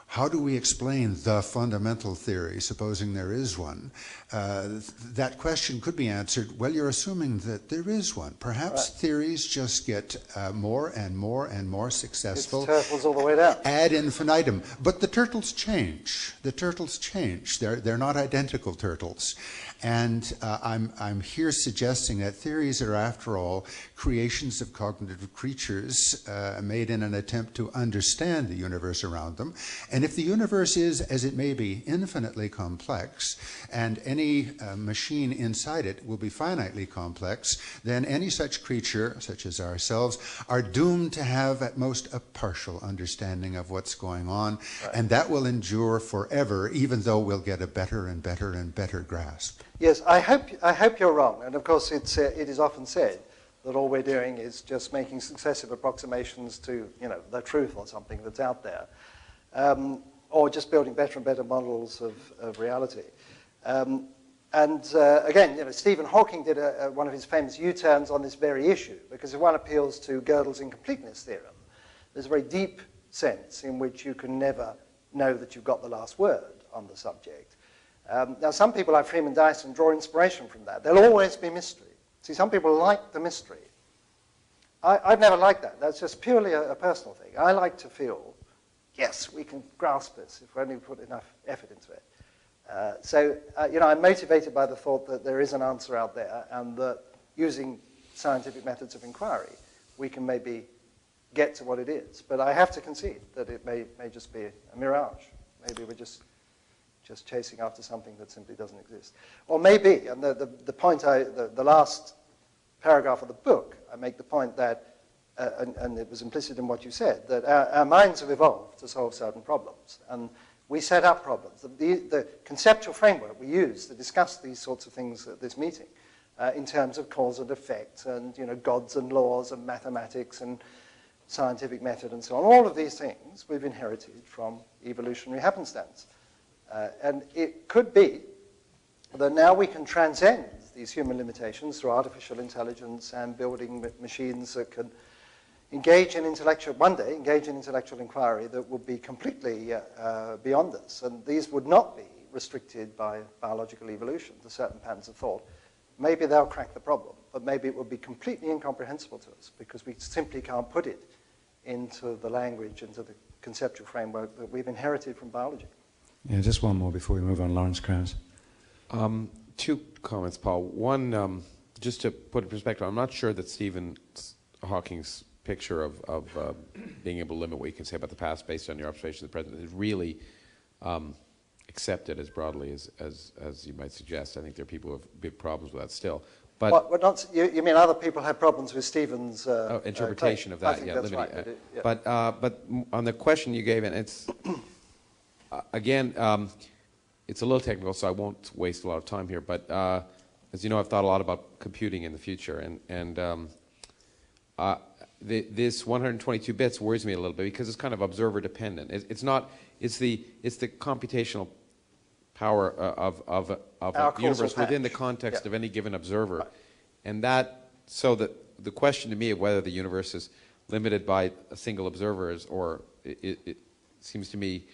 Speaker 4: how do we explain the fundamental theory, supposing there is one? That question could be answered, well, you're assuming that there is one. Perhaps theories just get more and more and more successful.
Speaker 2: It's turtles all the way down.
Speaker 4: Ad infinitum. But the turtles change. The turtles change. They're not identical turtles. And I'm here suggesting that theories are, after all, creations of cognitive creatures made in an attempt to understand the universe around them. And if the universe is, as it may be, infinitely complex, and any machine inside it will be finitely complex, then any such creature, such as ourselves, are doomed to have at most a partial understanding of what's going on. Right. And that will endure forever, even though we'll get a better and better and better grasp.
Speaker 2: Yes, I hope you're wrong. And of course, it is often said that all we're doing is just making successive approximations to, the truth or something that's out there, or just building better and better models of reality. Again, Stephen Hawking did one of his famous U-turns on this very issue, because if one appeals to Gödel's incompleteness theorem, there's a very deep sense in which you can never know that you've got the last word on the subject. Now, some people like Freeman Dyson draw inspiration from that. There'll always be mystery. See, some people like the mystery. I've never liked that. That's just purely a personal thing. I like to feel, yes, we can grasp this if we only put enough effort into it. I'm motivated by the thought that there is an answer out there, and that using scientific methods of inquiry, we can maybe get to what it is. But I have to concede that it may just be a mirage. Maybe we're just chasing after something that simply doesn't exist. Or maybe, and the point, the last paragraph of the book, I make the point that, and it was implicit in what you said, that our minds have evolved to solve certain problems. And we set up problems. The conceptual framework we use to discuss these sorts of things at this meeting, in terms of cause and effect, and gods and laws and mathematics and scientific method and so on, all of these things we've inherited from evolutionary happenstance. And it could be that now we can transcend these human limitations through artificial intelligence and building machines that can one day engage in intellectual inquiry that would be completely beyond us. And these would not be restricted by biological evolution to certain patterns of thought. Maybe they'll crack the problem, but maybe it would be completely incomprehensible to us because we simply can't put it into the language, into the conceptual framework that we've inherited from biology.
Speaker 5: Yeah, just one more before we move on. Lawrence Krauss.
Speaker 6: Two comments, Paul. One, just to put in perspective, I'm not sure that Stephen Hawking's picture of being able to limit what you can say about the past based on your observation of the present is really accepted as broadly as you might suggest. I think there are people who have big problems with that still. But
Speaker 2: you mean other people have problems with Stephen's
Speaker 6: interpretation of that?
Speaker 2: I think that's right.
Speaker 6: But on the question you gave, and it's again, it's a little technical, so I won't waste a lot of time here. But as you know, I've thought a lot about computing in the future, and this 122 bits worries me a little bit because it's kind of observer dependent. It's not. It's the computational power of a universe within the context of any given observer, and so the question to me of whether the universe is limited by a single observer or it seems to me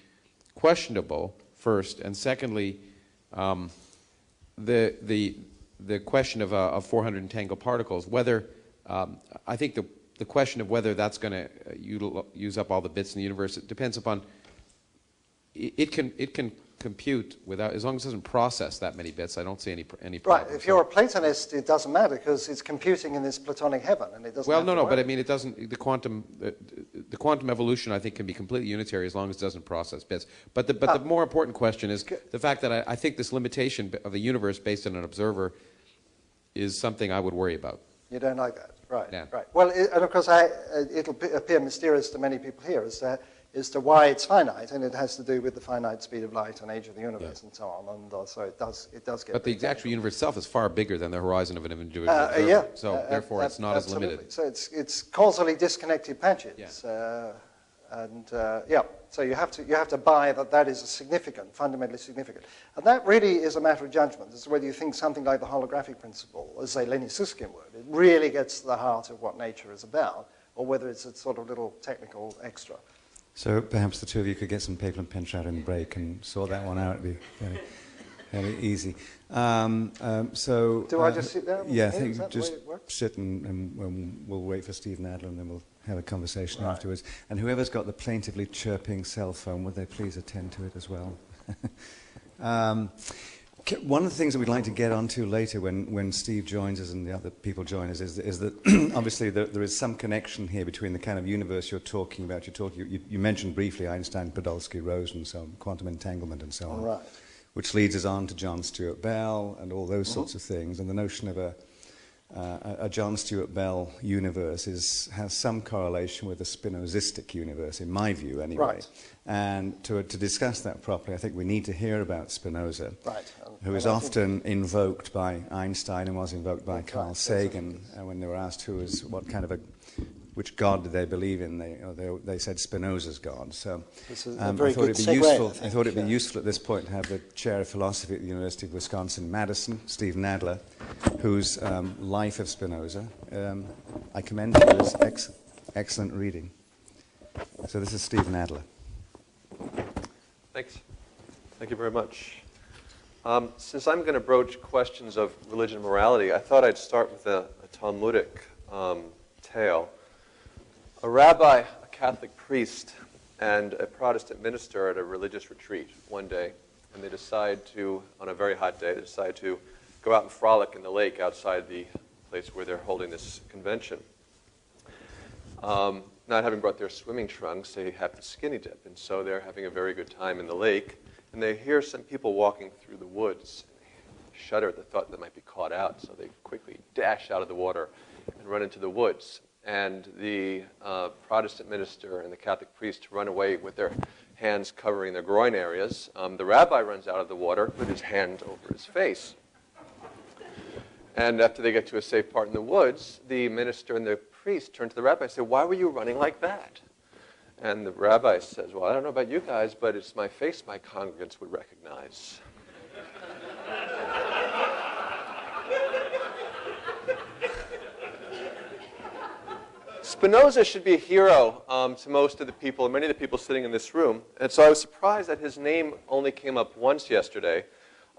Speaker 6: questionable first, and secondly, the question of 400 entangled particles. Whether I think the question of whether that's going to use up all the bits in the universe, it depends upon. It can compute without, as long as it doesn't process that many bits. I don't see any problem.
Speaker 2: Right. If you're a Platonist, it doesn't matter because it's computing in this Platonic heaven, and it doesn't.
Speaker 6: Well, no, but I mean, it doesn't. The quantum evolution, I think, can be completely unitary as long as it doesn't process bits. But the more important question is the fact that I think this limitation of the universe based on an observer is something I would worry about.
Speaker 2: You don't like that, right?
Speaker 6: Yeah.
Speaker 2: Right. Well, and of course, it'll appear mysterious to many people here as to why it's finite, and it has to do with the finite speed of light and age of the universe and so on. And so it does get.
Speaker 6: But the actual universe itself is far bigger than the horizon of an individual observer. So therefore, it's not as limited.
Speaker 2: So it's causally disconnected patches.
Speaker 6: Yeah.
Speaker 2: So you have to buy that is fundamentally significant, and that really is a matter of judgment as to whether you think something like the holographic principle, as say Lenny Susskind would, it really gets to the heart of what nature is about, or whether it's a sort of little technical extra.
Speaker 5: So perhaps the two of you could get some paper and pen out in the break and sort that one out. It'd be very easy.
Speaker 2: Do I just sit down?
Speaker 5: Yeah, I think just sit and we'll wait for Steve Nadler and then we'll have a conversation afterwards. And whoever's got the plaintively chirping cell phone, would they please attend to it as well? One of the things that we'd like to get onto later when Steve joins us and the other people join us is that obviously there is some connection here between the kind of universe you're talking about. You mentioned briefly Einstein, Podolsky, Rosen, so on, quantum entanglement and so on,
Speaker 2: right.
Speaker 5: Which leads us on to John Stuart Bell and all those sorts of things. And the notion of a John Stuart Bell universe has some correlation with a Spinozistic universe, in my view, anyway.
Speaker 2: Right.
Speaker 5: And to discuss that properly, I think we need to hear about Spinoza, who is
Speaker 2: and
Speaker 5: often invoked by Einstein and was invoked by Carl Sagan. When they were asked which God did they believe in, they said Spinoza's God. So I thought it'd be useful at this point to have the Chair of Philosophy at the University of Wisconsin-Madison, Steve Nadler, whose Life of Spinoza I commend to you as excellent reading. So this is Steve Nadler.
Speaker 7: Thanks. Thank you very much. Since I'm going to broach questions of religion and morality, I thought I'd start with a Talmudic tale. A rabbi, a Catholic priest, and a Protestant minister at a religious retreat one day, and they decide to, on a very hot day, go out and frolic in the lake outside the place where they're holding this convention. Not having brought their swimming trunks, they have to skinny dip, and so they're having a very good time in the lake, and they hear some people walking through the woods. They shudder at the thought that they might be caught out, so they quickly dash out of the water and run into the woods. And the Protestant minister and the Catholic priest run away with their hands covering their groin areas. The rabbi runs out of the water with his hand over his face. And after they get to a safe part in the woods, the minister and the priest turn to the rabbi and say, "Why were you running like that?" And the rabbi says, "Well, I don't know about you guys, but it's my face my congregants would recognize." Spinoza should be a hero to most of the people, many of the people sitting in this room. And so I was surprised that his name only came up once yesterday.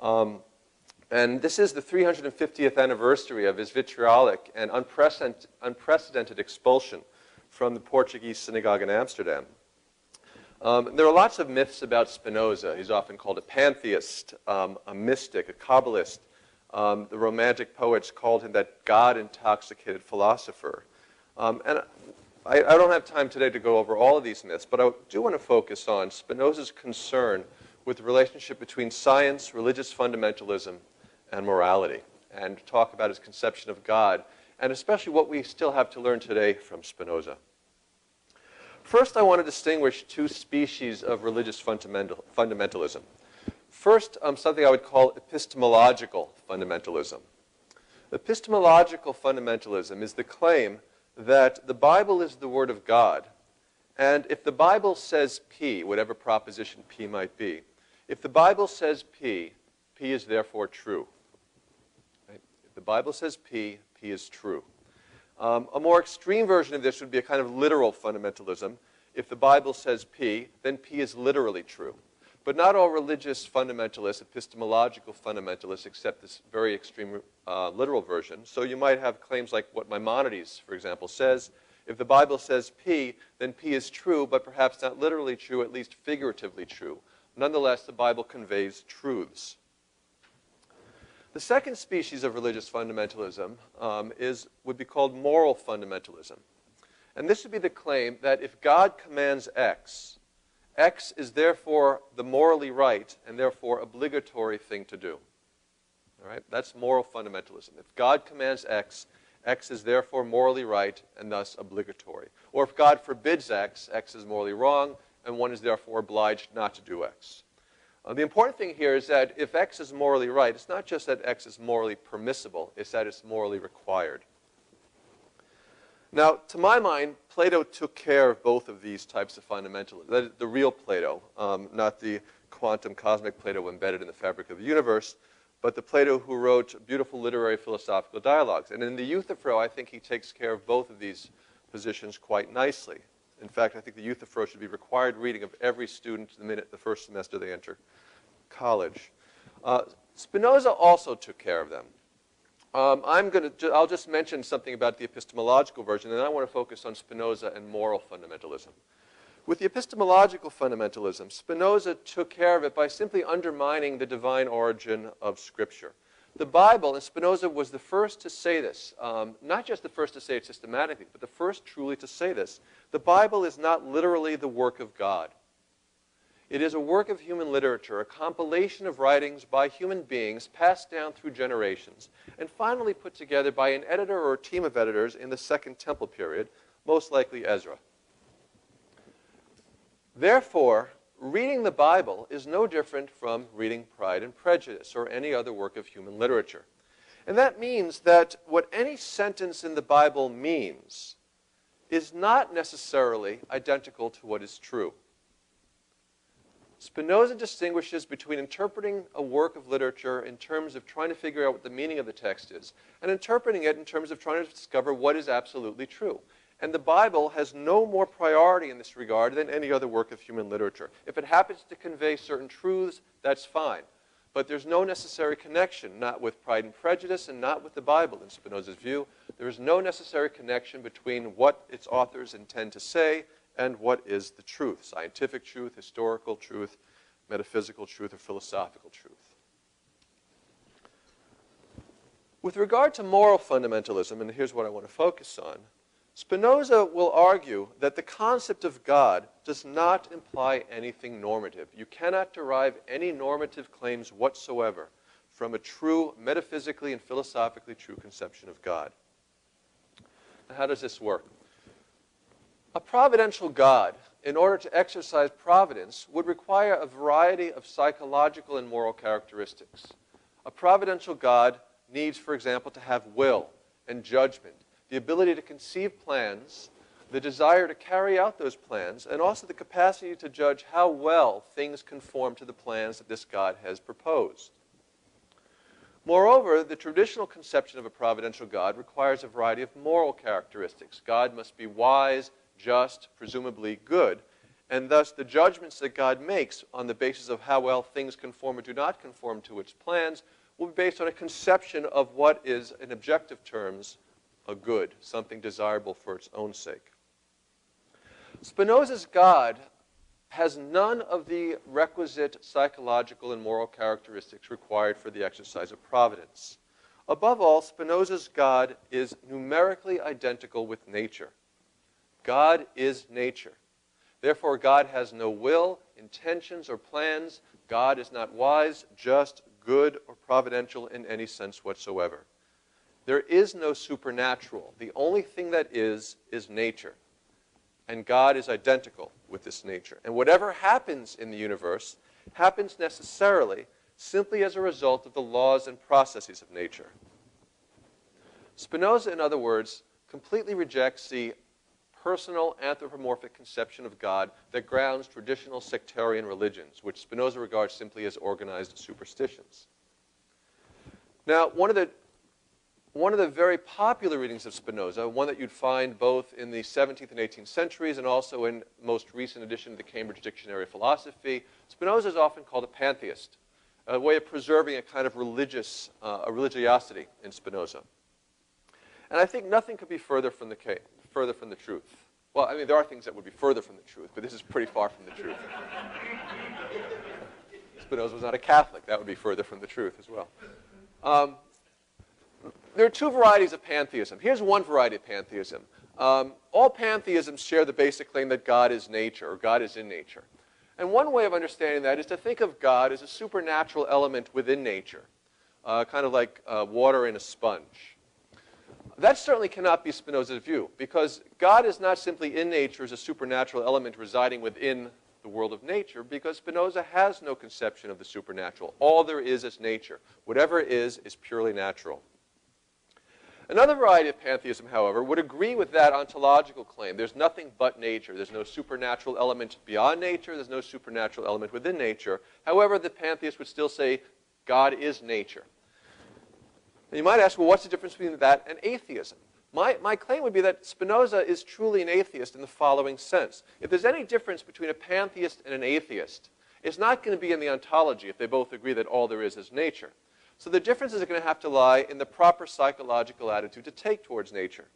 Speaker 7: And this is the 350th anniversary of his vitriolic and unprecedented expulsion from the Portuguese synagogue in Amsterdam. There are lots of myths about Spinoza. He's often called a pantheist, a mystic, a Kabbalist. The Romantic poets called him that God-intoxicated philosopher. And I don't have time today to go over all of these myths, but I do want to focus on Spinoza's concern with the relationship between science, religious fundamentalism, and morality. and talk about his conception of God, and especially what we still have to learn today from Spinoza. First, I want to distinguish two species of religious fundamentalism. First, something I would call epistemological fundamentalism. Epistemological fundamentalism is the claim that the Bible is the Word of God, and if the Bible says P, whatever proposition P might be, if the Bible says P, P is therefore true. Right? If the Bible says P, P is true. A more extreme version of this would be a kind of literal fundamentalism. If the Bible says P, then P is literally true. But not all religious fundamentalists, epistemological fundamentalists, accept this very extreme literal version. So you might have claims like what Maimonides, for example, says. If the Bible says P, then P is true, but perhaps not literally true, at least figuratively true. Nonetheless, the Bible conveys truths. The second species of religious fundamentalism would be called moral fundamentalism. And this would be the claim that if God commands X, X is therefore the morally right and therefore obligatory thing to do. All right? That's moral fundamentalism. If God commands X, X is therefore morally right and thus obligatory. Or if God forbids X, X is morally wrong and one is therefore obliged not to do X. The important thing here is that if X is morally right, it's not just that X is morally permissible, it's that it's morally required. Now, to my mind, Plato took care of both of these types of fundamentalism. The real Plato, not the quantum cosmic Plato embedded in the fabric of the universe, but the Plato who wrote beautiful literary philosophical dialogues. And in the Euthyphro, I think he takes care of both of these positions quite nicely. In fact, I think the Euthyphro should be required reading of every student the first semester they enter college. Spinoza also took care of them. I'll just mention something about the epistemological version, and then I want to focus on Spinoza and moral fundamentalism. With the epistemological fundamentalism, Spinoza took care of it by simply undermining the divine origin of Scripture. The Bible, and Spinoza was the first to say this, not just the first to say it systematically, but the first truly to say this. The Bible is not literally the work of God. It is a work of human literature, a compilation of writings by human beings passed down through generations, and finally put together by an editor or a team of editors in the Second Temple period, most likely Ezra. Therefore, reading the Bible is no different from reading Pride and Prejudice or any other work of human literature. And that means that what any sentence in the Bible means is not necessarily identical to what is true. Spinoza distinguishes between interpreting a work of literature in terms of trying to figure out what the meaning of the text is and interpreting it in terms of trying to discover what is absolutely true. And the Bible has no more priority in this regard than any other work of human literature. If it happens to convey certain truths, that's fine. But there's no necessary connection, not with Pride and Prejudice and not with the Bible, in Spinoza's view. There is no necessary connection between what its authors intend to say and what is the truth, scientific truth, historical truth, metaphysical truth, or philosophical truth. With regard to moral fundamentalism, and here's what I want to focus on, Spinoza will argue that the concept of God does not imply anything normative. You cannot derive any normative claims whatsoever from a true, metaphysically and philosophically true conception of God. Now, how does this work? A providential God, in order to exercise providence, would require a variety of psychological and moral characteristics. A providential God needs, for example, to have will and judgment, the ability to conceive plans, the desire to carry out those plans, and also the capacity to judge how well things conform to the plans that this God has proposed. Moreover, the traditional conception of a providential God requires a variety of moral characteristics. God must be wise, just, presumably good, and thus the judgments that God makes on the basis of how well things conform or do not conform to its plans will be based on a conception of what is, in objective terms, a good, something desirable for its own sake. Spinoza's God has none of the requisite psychological and moral characteristics required for the exercise of providence. Above all, Spinoza's God is numerically identical with nature. God is nature. Therefore, God has no will, intentions, or plans. God is not wise, just, good or providential in any sense whatsoever. There is no supernatural. The only thing that is nature. And God is identical with this nature. And whatever happens in the universe happens necessarily simply as a result of the laws and processes of nature. Spinoza, in other words, completely rejects the personal anthropomorphic conception of God that grounds traditional sectarian religions, which Spinoza regards simply as organized superstitions. Now, one of the very popular readings of Spinoza, one that you'd find both in the 17th and 18th centuries and also in most recent edition of the Cambridge Dictionary of Philosophy, Spinoza is often called a pantheist, a way of preserving a kind of religiosity in Spinoza. And I think nothing could be further from the truth. Well, I mean, there are things that would be further from the truth, but this is pretty far from the truth. Spinoza was not a Catholic. That would be further from the truth as well. There are two varieties of pantheism. Here's one variety of pantheism. All pantheisms share the basic claim that God is nature, or God is in nature. And one way of understanding that is to think of God as a supernatural element within nature, kind of like water in a sponge. That certainly cannot be Spinoza's view, because God is not simply in nature as a supernatural element residing within the world of nature, because Spinoza has no conception of the supernatural. All there is nature. Whatever is purely natural. Another variety of pantheism, however, would agree with that ontological claim. There's nothing but nature. There's no supernatural element beyond nature. There's no supernatural element within nature. However, the pantheist would still say God is nature. And you might ask, well, what's the difference between that and atheism? My claim would be that Spinoza is truly an atheist in the following sense. If there's any difference between a pantheist and an atheist, it's not going to be in the ontology if they both agree that all there is nature. So the differences are going to have to lie in the proper psychological attitude to take towards nature.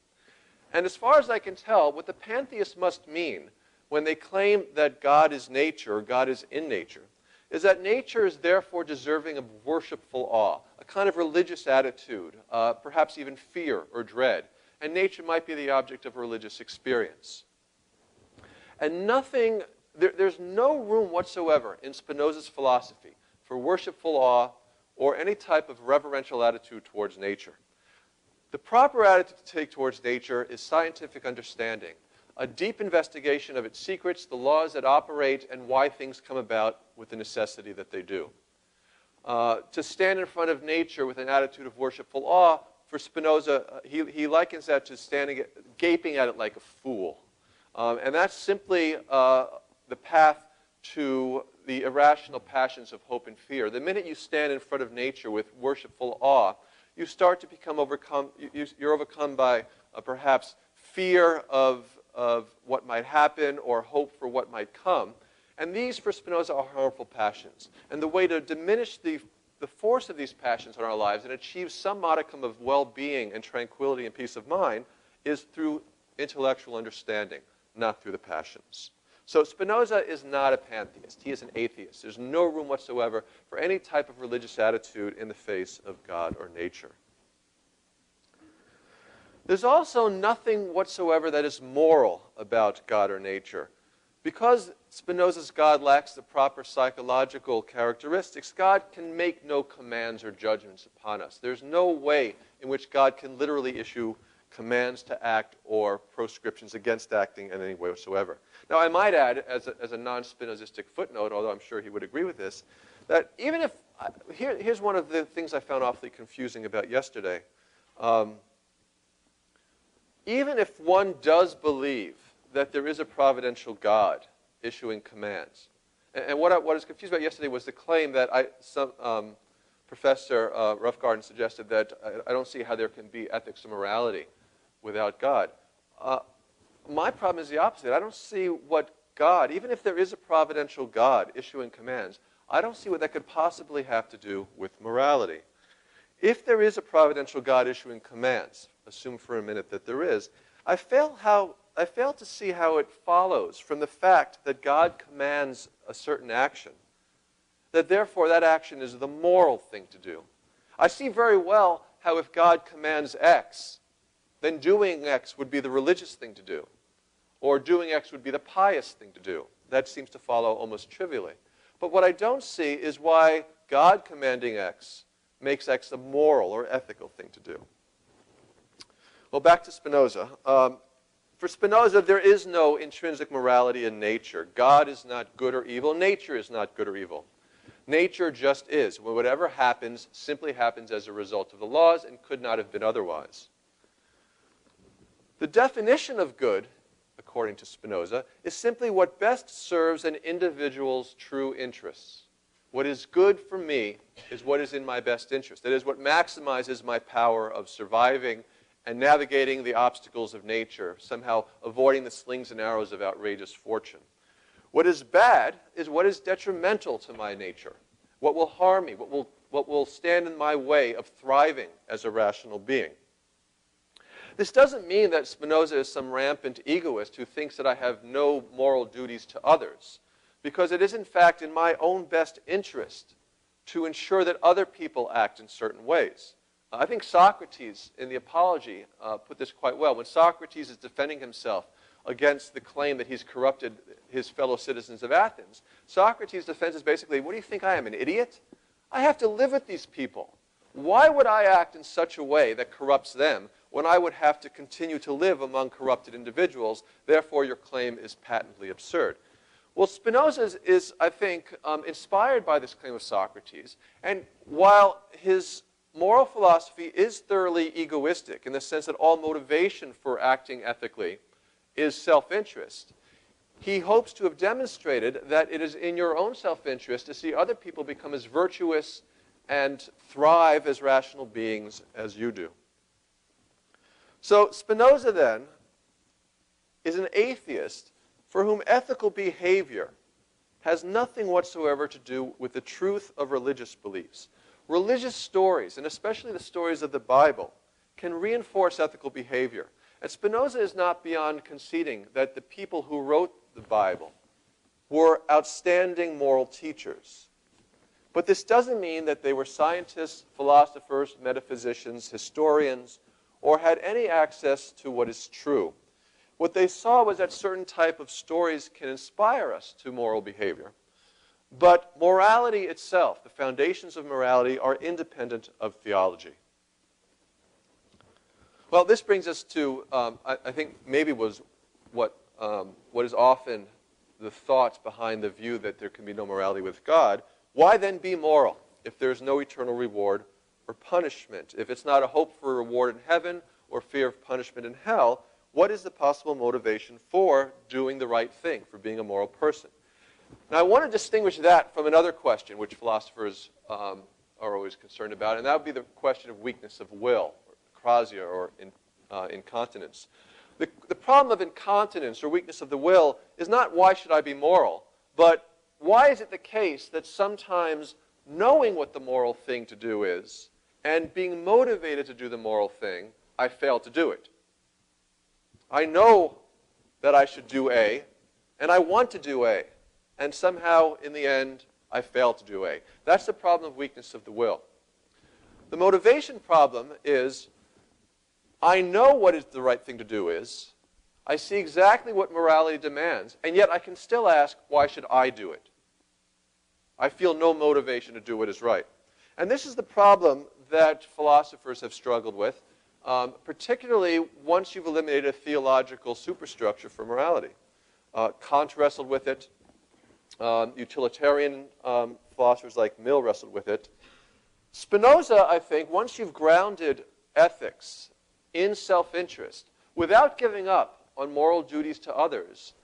Speaker 7: And as far as I can tell, what the pantheists must mean when they claim that God is nature, or God is in nature, is that nature is therefore deserving of worshipful awe, a kind of religious attitude, perhaps even fear or dread. And nature might be the object of a religious experience. And there's no room whatsoever in Spinoza's philosophy for worshipful awe or any type of reverential attitude towards nature. The proper attitude to take towards nature is scientific understanding, a deep investigation of its secrets, the laws that operate, and why things come about with the necessity that they do. To stand in front of nature with an attitude of worshipful awe, for Spinoza, he likens that to gaping at it like a fool. And that's simply the path to the irrational passions of hope and fear. The minute you stand in front of nature with worshipful awe, you start to become you're overcome by perhaps fear of what might happen or hope for what might come. And these, for Spinoza, are harmful passions. And the way to diminish the force of these passions in our lives and achieve some modicum of well-being and tranquility and peace of mind is through intellectual understanding, not through the passions. So Spinoza is not a pantheist. He is an atheist. There's no room whatsoever for any type of religious attitude in the face of God or nature. There's also nothing whatsoever that is moral about God or nature. Because Spinoza's God lacks the proper psychological characteristics, God can make no commands or judgments upon us. There's no way in which God can literally issue commands to act or proscriptions against acting in any way whatsoever. Now, I might add, as a non-Spinozistic footnote, although I'm sure he would agree with this, that even if, here's one of the things I found awfully confusing about yesterday. Even if one does believe that there is a providential God issuing commands, and what I was confused about yesterday was the claim that Professor Roughgarden suggested that I don't see how there can be ethics or morality without God. My problem is the opposite. I don't see what God, even if there is a providential God issuing commands, I don't see what that could possibly have to do with morality. If there is a providential God issuing commands, assume for a minute that there is, I fail to see how it follows from the fact that God commands a certain action, that therefore that action is the moral thing to do. I see very well how if God commands X, then doing X would be the religious thing to do, or doing X would be the pious thing to do. That seems to follow almost trivially. But what I don't see is why God commanding X makes X a moral or ethical thing to do. Well, back to Spinoza. For Spinoza, there is no intrinsic morality in nature. God is not good or evil. Nature is not good or evil. Nature just is. Whatever happens simply happens as a result of the laws and could not have been otherwise. The definition of good, according to Spinoza, is simply what best serves an individual's true interests. What is good for me is what is in my best interest. That is what maximizes my power of surviving and navigating the obstacles of nature, somehow avoiding the slings and arrows of outrageous fortune. What is bad is what is detrimental to my nature, what will harm me, what will stand in my way of thriving as a rational being. This doesn't mean that Spinoza is some rampant egoist who thinks that I have no moral duties to others, because it is in fact in my own best interest to ensure that other people act in certain ways. I think Socrates, in the Apology, put this quite well. When Socrates is defending himself against the claim that he's corrupted his fellow citizens of Athens, Socrates' defense is basically, what do you think I am, an idiot? I have to live with these people. Why would I act in such a way that corrupts them when I would have to continue to live among corrupted individuals? Therefore, your claim is patently absurd. Well, Spinoza is, I think, inspired by this claim of Socrates. And while his moral philosophy is thoroughly egoistic in the sense that all motivation for acting ethically is self-interest, he hopes to have demonstrated that it is in your own self-interest to see other people become as virtuous and thrive as rational beings as you do. So Spinoza, then, is an atheist for whom ethical behavior has nothing whatsoever to do with the truth of religious beliefs. Religious stories, and especially the stories of the Bible, can reinforce ethical behavior. And Spinoza is not beyond conceding that the people who wrote the Bible were outstanding moral teachers. But this doesn't mean that they were scientists, philosophers, metaphysicians, historians, or had any access to what is true. What they saw was that certain type of stories can inspire us to moral behavior. But morality itself, the foundations of morality, are independent of theology. Well, this brings us to, I think, maybe was what is often the thought behind the view that there can be no morality with God. Why then be moral if there's no eternal reward or punishment? If it's not a hope for reward in heaven or fear of punishment in hell, what is the possible motivation for doing the right thing, for being a moral person? Now, I want to distinguish that from another question which philosophers are always concerned about, and that would be the question of weakness of will, or crasia, or incontinence. The problem of incontinence or weakness of the will is not why should I be moral, but why is it the case that sometimes knowing what the moral thing to do is and being motivated to do the moral thing, I fail to do it? I know that I should do A, and I want to do A. And somehow, in the end, I fail to do A. That's the problem of weakness of the will. The motivation problem is, I know what is the right thing to do is, I see exactly what morality demands, and yet I can still ask, why should I do it? I feel no motivation to do what is right. And this is the problem that philosophers have struggled with, particularly once you've eliminated a theological superstructure for morality. Kant wrestled with it. Utilitarian philosophers like Mill wrestled with it. Spinoza, I think, once you've grounded ethics in self-interest, without giving up on moral duties to others,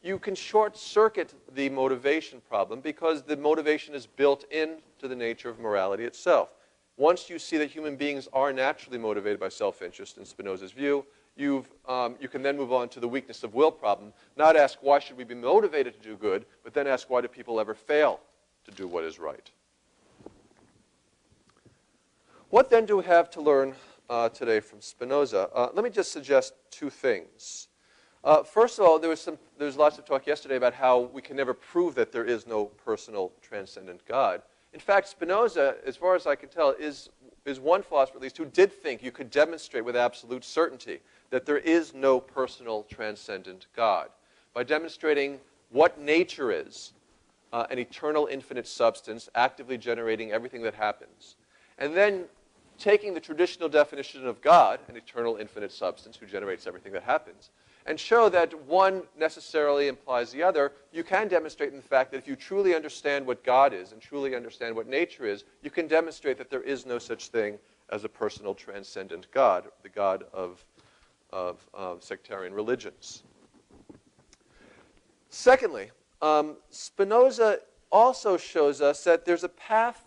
Speaker 7: you can short-circuit the motivation problem because the motivation is built into the nature of morality itself. Once you see that human beings are naturally motivated by self-interest, in Spinoza's view, you can then move on to the weakness of will problem. Not ask why should we be motivated to do good, but then ask why do people ever fail to do what is right. What then do we have to learn today from Spinoza? Let me just suggest two things. First of all, there was lots of talk yesterday about how we can never prove that there is no personal transcendent God. In fact, Spinoza, as far as I can tell, is one philosopher at least who did think you could demonstrate with absolute certainty that there is no personal transcendent God. By demonstrating what nature is, an eternal infinite substance actively generating everything that happens, and then taking the traditional definition of God, an eternal infinite substance who generates everything that happens, and show that one necessarily implies the other, you can demonstrate in the fact that if you truly understand what God is and truly understand what nature is, you can demonstrate that there is no such thing as a personal transcendent God, the God of sectarian religions. Secondly, Spinoza also shows us that there's a path.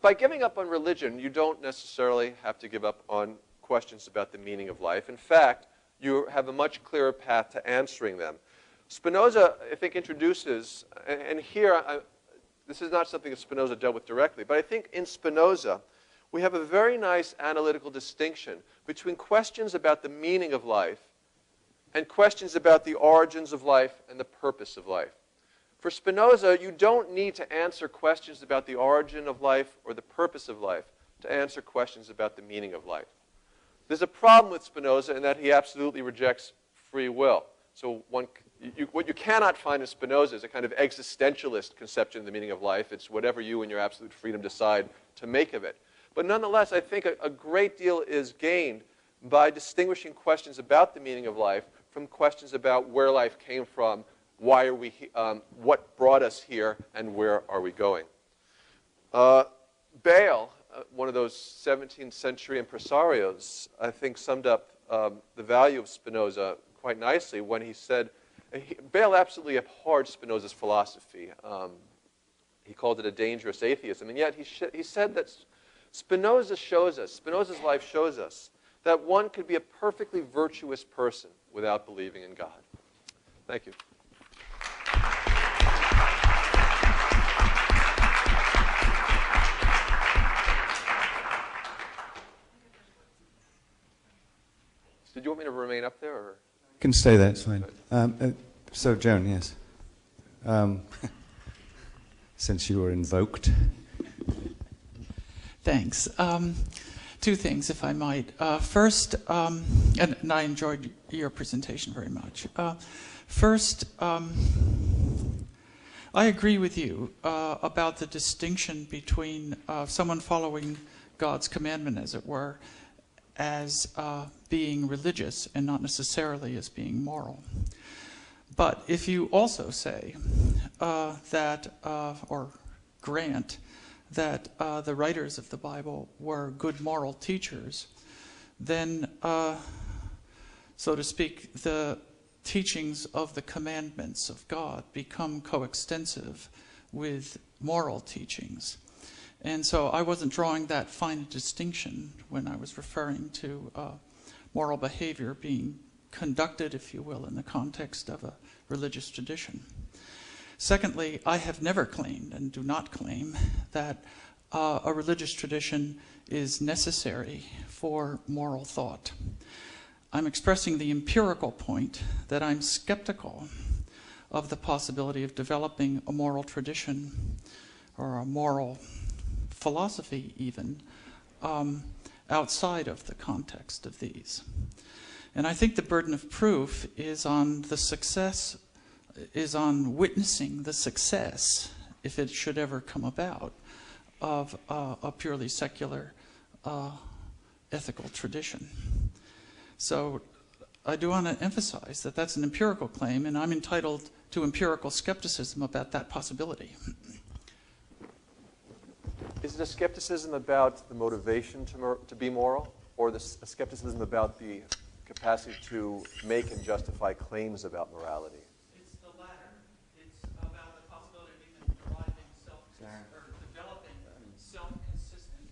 Speaker 7: By giving up on religion, you don't necessarily have to give up on questions about the meaning of life. In fact, you have a much clearer path to answering them. Spinoza, I think, introduces, and here, this is not something that Spinoza dealt with directly, but I think in Spinoza, we have a very nice analytical distinction between questions about the meaning of life and questions about the origins of life and the purpose of life. For Spinoza, you don't need to answer questions about the origin of life or the purpose of life to answer questions about the meaning of life. There's a problem with Spinoza in that he absolutely rejects free will. So what you cannot find in Spinoza is a kind of existentialist conception of the meaning of life. It's whatever you and your absolute freedom decide to make of it. But nonetheless, I think a great deal is gained by distinguishing questions about the meaning of life from questions about where life came from, why are we, what brought us here, and where are we going. Bayle, one of those 17th century impresarios, I think summed up the value of Spinoza quite nicely when he said, Bayle absolutely abhorred Spinoza's philosophy. He called it a dangerous atheism, and yet he said that Spinoza's life shows us that one could be a perfectly virtuous person without believing in God. Thank you. Did you want me to remain up there? Or?
Speaker 5: Can stay there, it's fine. So, Joan, yes. Since you were invoked.
Speaker 8: Thanks. Two things, if I might. First, and I enjoyed your presentation very much. First, I agree with you about the distinction between someone following God's commandment, as it were, as being religious and not necessarily as being moral. But if you also say that, or grant, that the writers of the Bible were good moral teachers, then, so to speak, the teachings of the commandments of God become coextensive with moral teachings. And so I wasn't drawing that fine distinction when I was referring to moral behavior being conducted, if you will, in the context of a religious tradition. Secondly, I have never claimed and do not claim that a religious tradition is necessary for moral thought. I'm expressing the empirical point that I'm skeptical of the possibility of developing a moral tradition or a moral philosophy even outside of the context of these. And I think the burden of proof is on the success, is on witnessing the success, if it should ever come about, of a purely secular ethical tradition. So I do want to emphasize that that's an empirical claim, and I'm entitled to empirical skepticism about that possibility.
Speaker 7: Is it a skepticism about the motivation to be moral, or a skepticism about the capacity to make and justify claims about morality?
Speaker 8: It's the latter. It's about the possibility of even developing self-consistent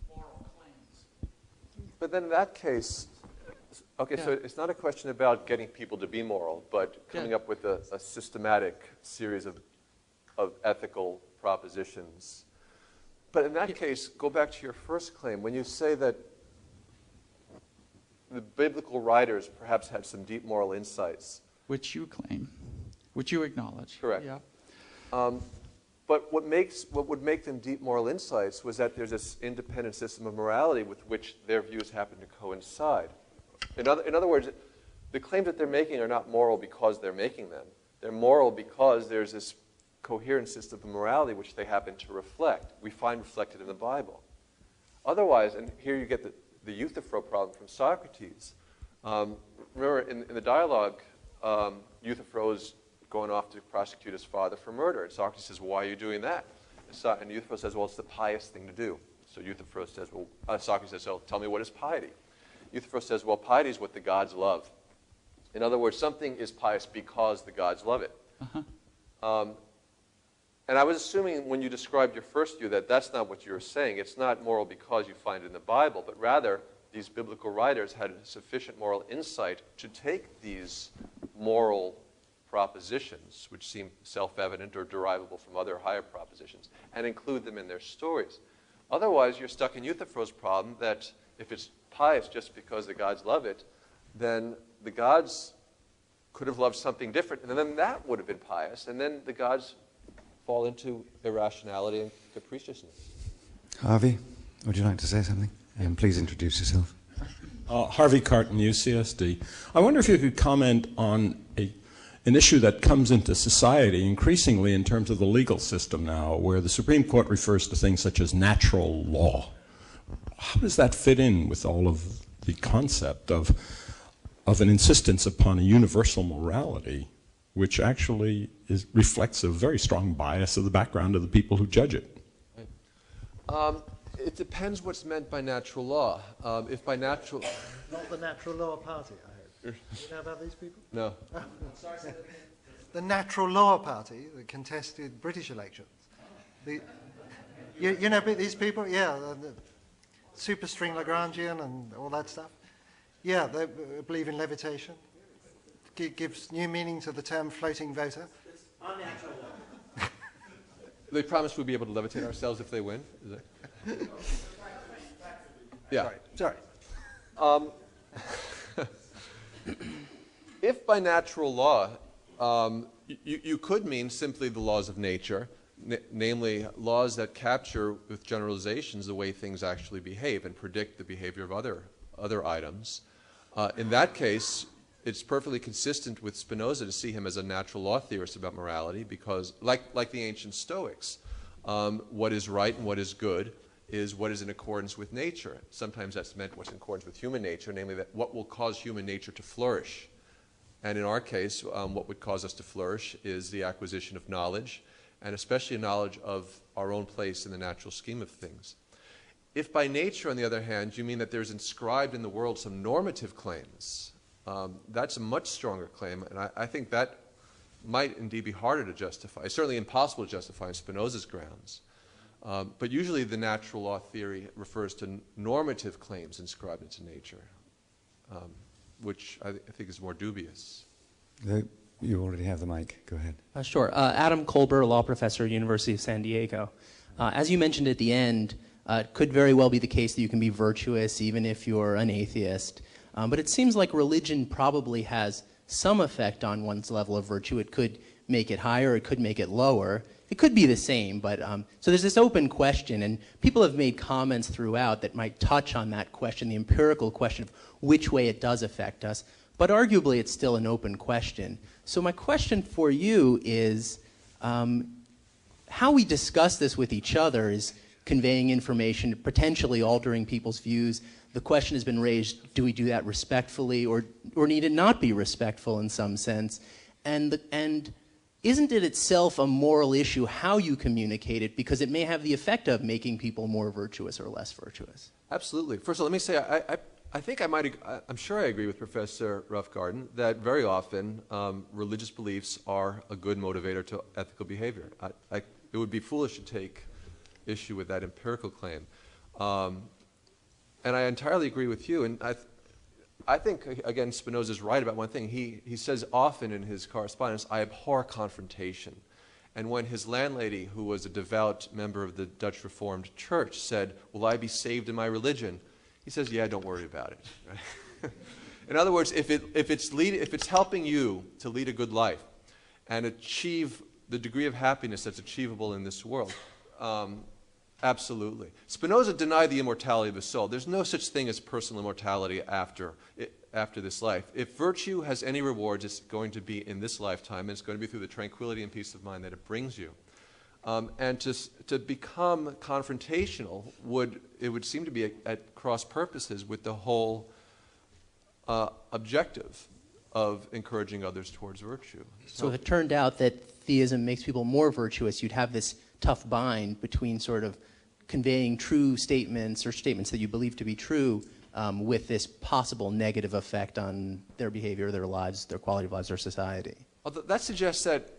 Speaker 8: moral claims.
Speaker 7: But then in that case, okay, so it's not a question about getting people to be moral, but coming up with a systematic series of ethical propositions. But in that case, go back to your first claim. When you say that the biblical writers perhaps had some deep moral insights.
Speaker 8: Which you claim, which you acknowledge.
Speaker 7: Correct.
Speaker 8: Yeah.
Speaker 7: But what would make them deep moral insights was that there's this independent system of morality with which their views happen to coincide. In other words, the claims that they're making are not moral because they're making them. They're moral because there's this coherent system of morality which they happen to reflect. We find reflected in the Bible. Otherwise, and here you get the Euthyphro problem from Socrates. Remember, in the dialogue, Euthyphro is going off to prosecute his father for murder. And Socrates says, why are you doing that? And Euthyphro says, well, it's the pious thing to do. So Euthyphro says, well, Socrates says, well, tell me what is piety? Euthyphro says, well, piety is what the gods love. In other words, something is pious because the gods love it. And I was assuming when you described your first view that that's not what you were saying. It's not moral because you find it in the Bible, but rather these biblical writers had sufficient moral insight to take these moral propositions, which seem self-evident or derivable from other higher propositions, and include them in their stories. Otherwise, you're stuck in Euthyphro's problem that if it's pious just because the gods love it, then the gods could have loved something different, and then that would have been pious, and then the gods fall into irrationality and capriciousness.
Speaker 1: Harvey, would you like to say something? Please introduce yourself.
Speaker 9: Harvey Carton, UCSD. I wonder if you could comment on an issue that comes into society increasingly in terms of the legal system now, where the Supreme Court refers to things such as natural law. How does that fit in with all of the concept of an insistence upon a universal morality, which actually reflects a very strong bias of the background of the people who judge it?
Speaker 7: It depends what's meant by natural law. If by natural...
Speaker 2: Not the Natural Law Party, I hope. Do you know about these people?
Speaker 7: No.
Speaker 2: The Natural Law Party that contested British elections. You know these people? Yeah, the superstring Lagrangian and all that stuff. Yeah, they believe in levitation. Gives new meaning to the term floating voter.
Speaker 3: It's unnatural law.
Speaker 7: They promise we'll be able to levitate ourselves if they win? Is that... Yeah.
Speaker 2: Sorry.
Speaker 7: If by natural law, you could mean simply the laws of nature, namely laws that capture with generalizations the way things actually behave and predict the behavior of other items. In that case, it's perfectly consistent with Spinoza to see him as a natural law theorist about morality because, like the ancient Stoics, what is right and what is good is what is in accordance with nature. Sometimes that's meant what's in accordance with human nature, namely that what will cause human nature to flourish. And in our case, what would cause us to flourish is the acquisition of knowledge, and especially a knowledge of our own place in the natural scheme of things. If by nature, on the other hand, you mean that there's inscribed in the world some normative claims, that's a much stronger claim, and I think that might indeed be harder to justify. It's certainly impossible to justify on Spinoza's grounds. But usually the natural law theory refers to normative claims inscribed into nature, which I think is more dubious.
Speaker 1: You already have the mic. Go ahead.
Speaker 10: Sure. Adam Kolber, law professor at University of San Diego. As you mentioned at the end, it could very well be the case that you can be virtuous even if you're an atheist. But it seems like religion probably has some effect on one's level of virtue. It could make it higher, it could make it lower. It could be the same, but so there's this open question, and people have made comments throughout that might touch on that question, the empirical question of which way it does affect us, but arguably it's still an open question. So my question for you is how we discuss this with each other is conveying information, potentially altering people's views. The question has been raised, do we do that respectfully, or need it not be respectful in some sense? And isn't it itself a moral issue how you communicate it, because it may have the effect of making people more virtuous or less virtuous?
Speaker 7: Absolutely. First of all, let me say I'm sure I agree with Professor Roughgarden that very often religious beliefs are a good motivator to ethical behavior. It would be foolish to take issue with that empirical claim. And I entirely agree with you. And I think, again, Spinoza's right about one thing. He says often in his correspondence, I abhor confrontation. And when his landlady, who was a devout member of the Dutch Reformed Church, said, will I be saved in my religion? He says, yeah, don't worry about it. Right? In other words, if it's helping you to lead a good life and achieve the degree of happiness that's achievable in this world, absolutely. Spinoza denied the immortality of the soul. There's no such thing as personal immortality after after this life. If virtue has any rewards, it's going to be in this lifetime, and it's going to be through the tranquility and peace of mind that it brings you. And to become confrontational would seem to be at cross purposes with the whole objective of encouraging others towards virtue.
Speaker 10: So if it turned out that theism makes people more virtuous, you'd have this tough bind between sort of conveying true statements or statements that you believe to be true with this possible negative effect on their behavior, their lives, their quality of lives, their society.
Speaker 7: That suggests that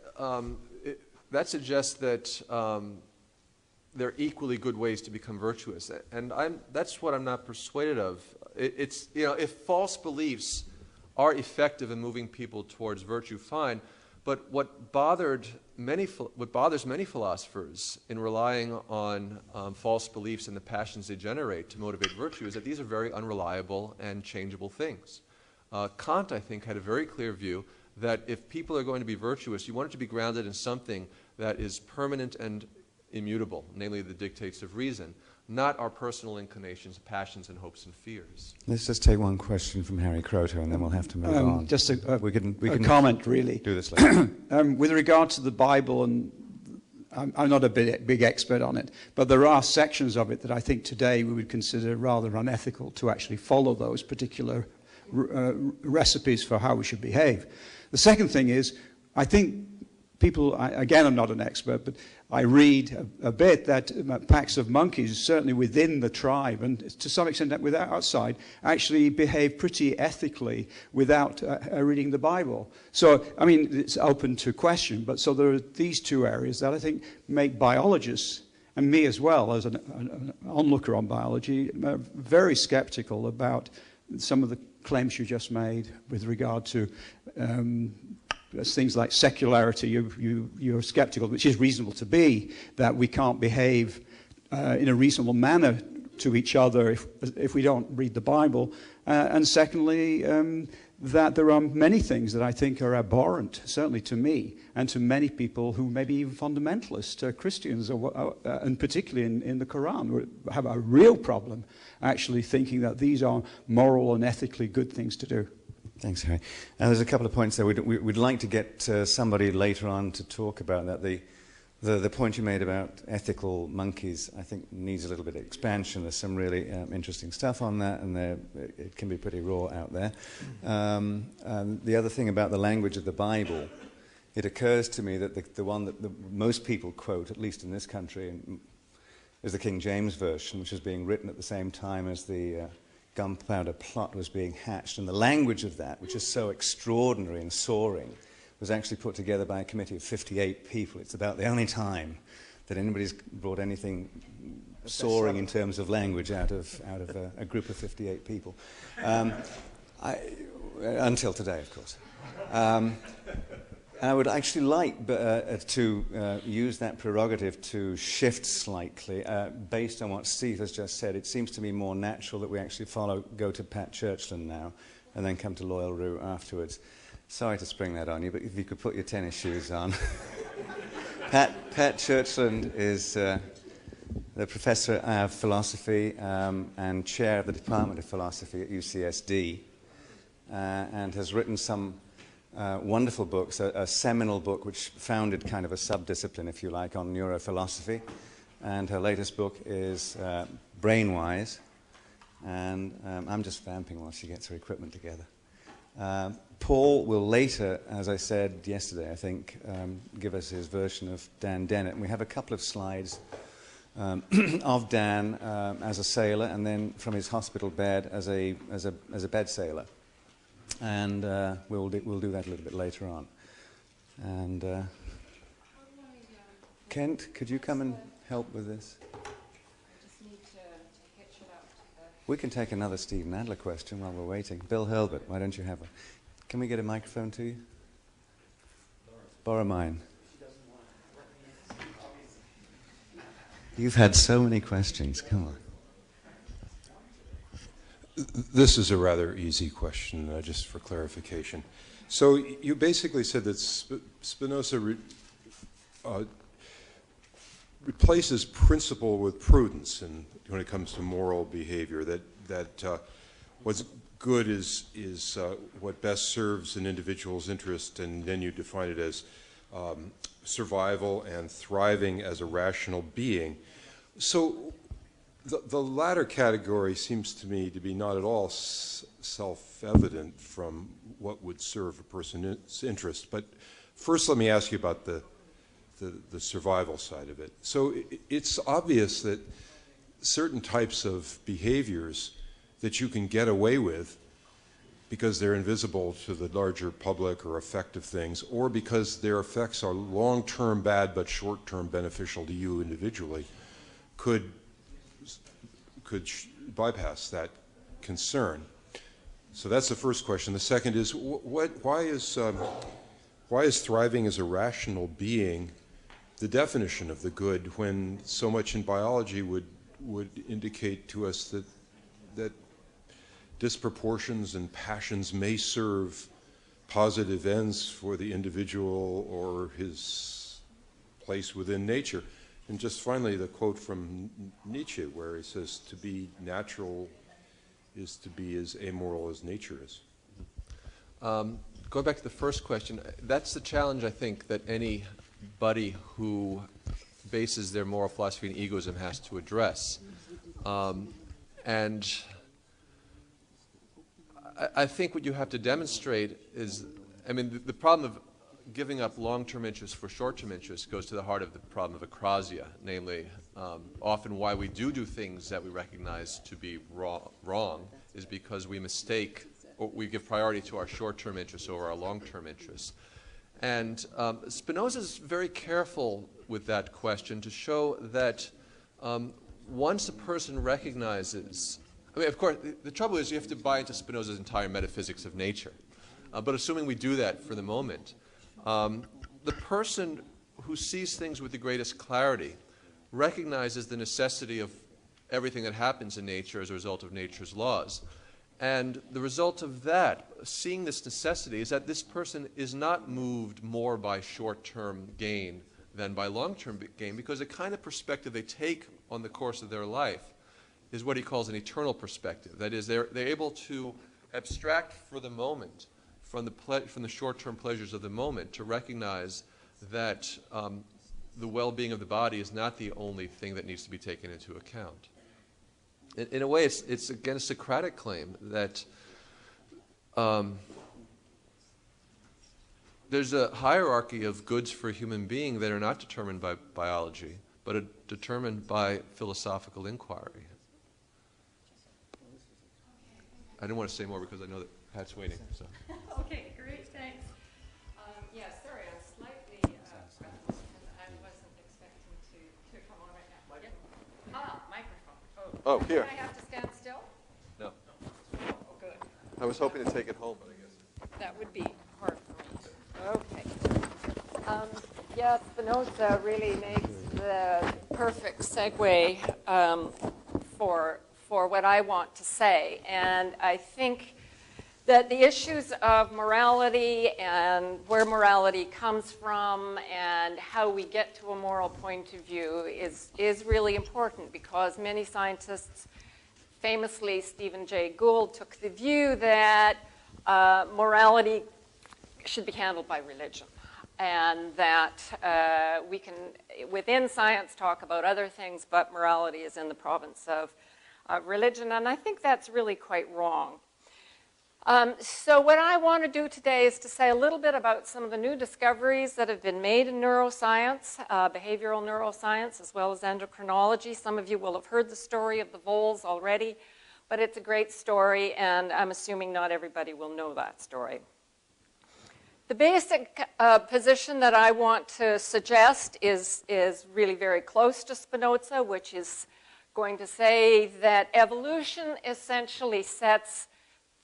Speaker 7: they're equally good ways to become virtuous, and that's what I'm not persuaded of. It's if false beliefs are effective in moving people towards virtue, fine. But what bothers many philosophers in relying on false beliefs and the passions they generate to motivate virtue is that these are very unreliable and changeable things. Kant, I think, had a very clear view that if people are going to be virtuous, you want it to be grounded in something that is permanent and immutable, namely the dictates of reason, not our personal inclinations, passions, and hopes and fears.
Speaker 5: Let's just take one question from Harry Croto, and then we'll have to move on.
Speaker 11: Just
Speaker 5: we can
Speaker 11: comment, really.
Speaker 5: Do this later.
Speaker 11: With regard to the Bible, and I'm not a big expert on it, but there are sections of it that I think today we would consider rather unethical to actually follow those particular recipes for how we should behave. The second thing is, I think people, again, I'm not an expert, but I read a bit that packs of monkeys, certainly within the tribe, and to some extent without outside, actually behave pretty ethically without reading the Bible. So, I mean, it's open to question, but so there are these two areas that I think make biologists, and me as well, as an onlooker on biology, very skeptical about some of the claims you just made with regard to things like secularity. You're skeptical, which is reasonable to be, that we can't behave in a reasonable manner to each other if we don't read the Bible. And secondly, that there are many things that I think are abhorrent, certainly to me, and to many people who may be even fundamentalist Christians, and particularly in the Quran, who have a real problem actually thinking that these are moral and ethically good things to do.
Speaker 5: Thanks, Harry. There's a couple of points there. We'd like to get somebody later on to talk about that. The point you made about ethical monkeys, I think, needs a little bit of expansion. There's some really interesting stuff on that, and it can be pretty raw out there. The other thing about the language of the Bible, it occurs to me that the one that most people quote, at least in this country, is the King James Version, which is being written at the same time as the gunpowder plot was being hatched. And the language of that, which is so extraordinary and soaring, was actually put together by a committee of 58 people. It's about the only time that anybody's brought anything soaring in terms of language out of a group of 58 people. Until today, of course. I would actually like to use that prerogative to shift slightly. Based on what Steve has just said, it seems to me more natural that we actually go to Pat Churchland now, and then come to Loyal Rue afterwards. Sorry to spring that on you, but if you could put your tennis shoes on. Pat Churchland is the professor of philosophy and chair of the Department of Philosophy at UCSD, and has written some wonderful books, a seminal book which founded kind of a sub-discipline, if you like, on neurophilosophy. And her latest book is Brainwise. And I'm just vamping while she gets her equipment together. Paul will later, as I said yesterday, I think, give us his version of Dan Dennett. And we have a couple of slides of Dan as a sailor, and then from his hospital bed as a bed sailor. And we'll do that a little bit later on. And Kent, could you come and help with this? We can take another Steve Nadler question while we're waiting. Bill Hurlbert, why don't you have one? Can we get a microphone to you? Borrow mine. You've had so many questions. Come on.
Speaker 12: This is a rather easy question, just for clarification. So you basically said that Spinoza replaces principle with prudence when it comes to moral behavior, that what's good is what best serves an individual's interest, and then you define it as survival and thriving as a rational being. So the latter category seems to me to be not at all self-evident from what would serve a person's interest. But first, let me ask you about the survival side of it. So it's obvious that certain types of behaviors that you can get away with because they're invisible to the larger public or effective things, or because their effects are long-term bad but short-term beneficial to you individually, could bypass that concern. So that's the first question. The second is, why is thriving as a rational being the definition of the good, when so much in biology would indicate to us that disproportions and passions may serve positive ends for the individual or his place within nature? And just finally, the quote from Nietzsche, where he says, "To be natural is to be as amoral as nature is."
Speaker 7: Going back to the first question, that's the challenge, I think, that anybody who bases their moral philosophy on egoism has to address. And I think what you have to demonstrate is, I mean, the problem of giving up long-term interest for short-term interest goes to the heart of the problem of akrasia, namely, often why we do things that we recognize to be wrong is because we mistake, or we give priority to our short-term interests over our long-term interests. And Spinoza is very careful with that question to show that once a person recognizes, I mean, of course, the trouble is you have to buy into Spinoza's entire metaphysics of nature. But assuming we do that for the moment, the person who sees things with the greatest clarity recognizes the necessity of everything that happens in nature as a result of nature's laws. And the result of that, seeing this necessity, is that this person is not moved more by short-term gain than by long-term gain, because the kind of perspective they take on the course of their life is what he calls an eternal perspective. That is, they're able to abstract for the moment from the short-term pleasures of the moment to recognize that the well-being of the body is not the only thing that needs to be taken into account. In a way, it's again a Socratic claim that there's a hierarchy of goods for a human being that are not determined by biology, but are determined by philosophical inquiry. I didn't want to say more because I know that Pat's waiting. So.
Speaker 13: Okay, great, thanks. Yeah, sorry, I'm slightly breathless because I wasn't expecting to come on right now. Microphone. Ah, microphone.
Speaker 7: Oh, here.
Speaker 13: Do I have to stand still?
Speaker 7: No.
Speaker 13: Oh, good.
Speaker 7: I was hoping to take it home, but I guess.
Speaker 13: That would be hard for me. Okay. Yeah, Spinoza really makes the perfect segue for what I want to say. And I think that the issues of morality and where morality comes from and how we get to a moral point of view is really important, because many scientists, famously Stephen Jay Gould, took the view that morality should be handled by religion, and that we can, within science, talk about other things, but morality is in the province of religion, and I think that's really quite wrong. So what I want to do today is to say a little bit about some of the new discoveries that have been made in neuroscience, behavioral neuroscience, as well as endocrinology. Some of you will have heard the story of the voles already, but it's a great story, and I'm assuming not everybody will know that story. The basic position that I want to suggest is really very close to Spinoza, which is going to say that evolution essentially sets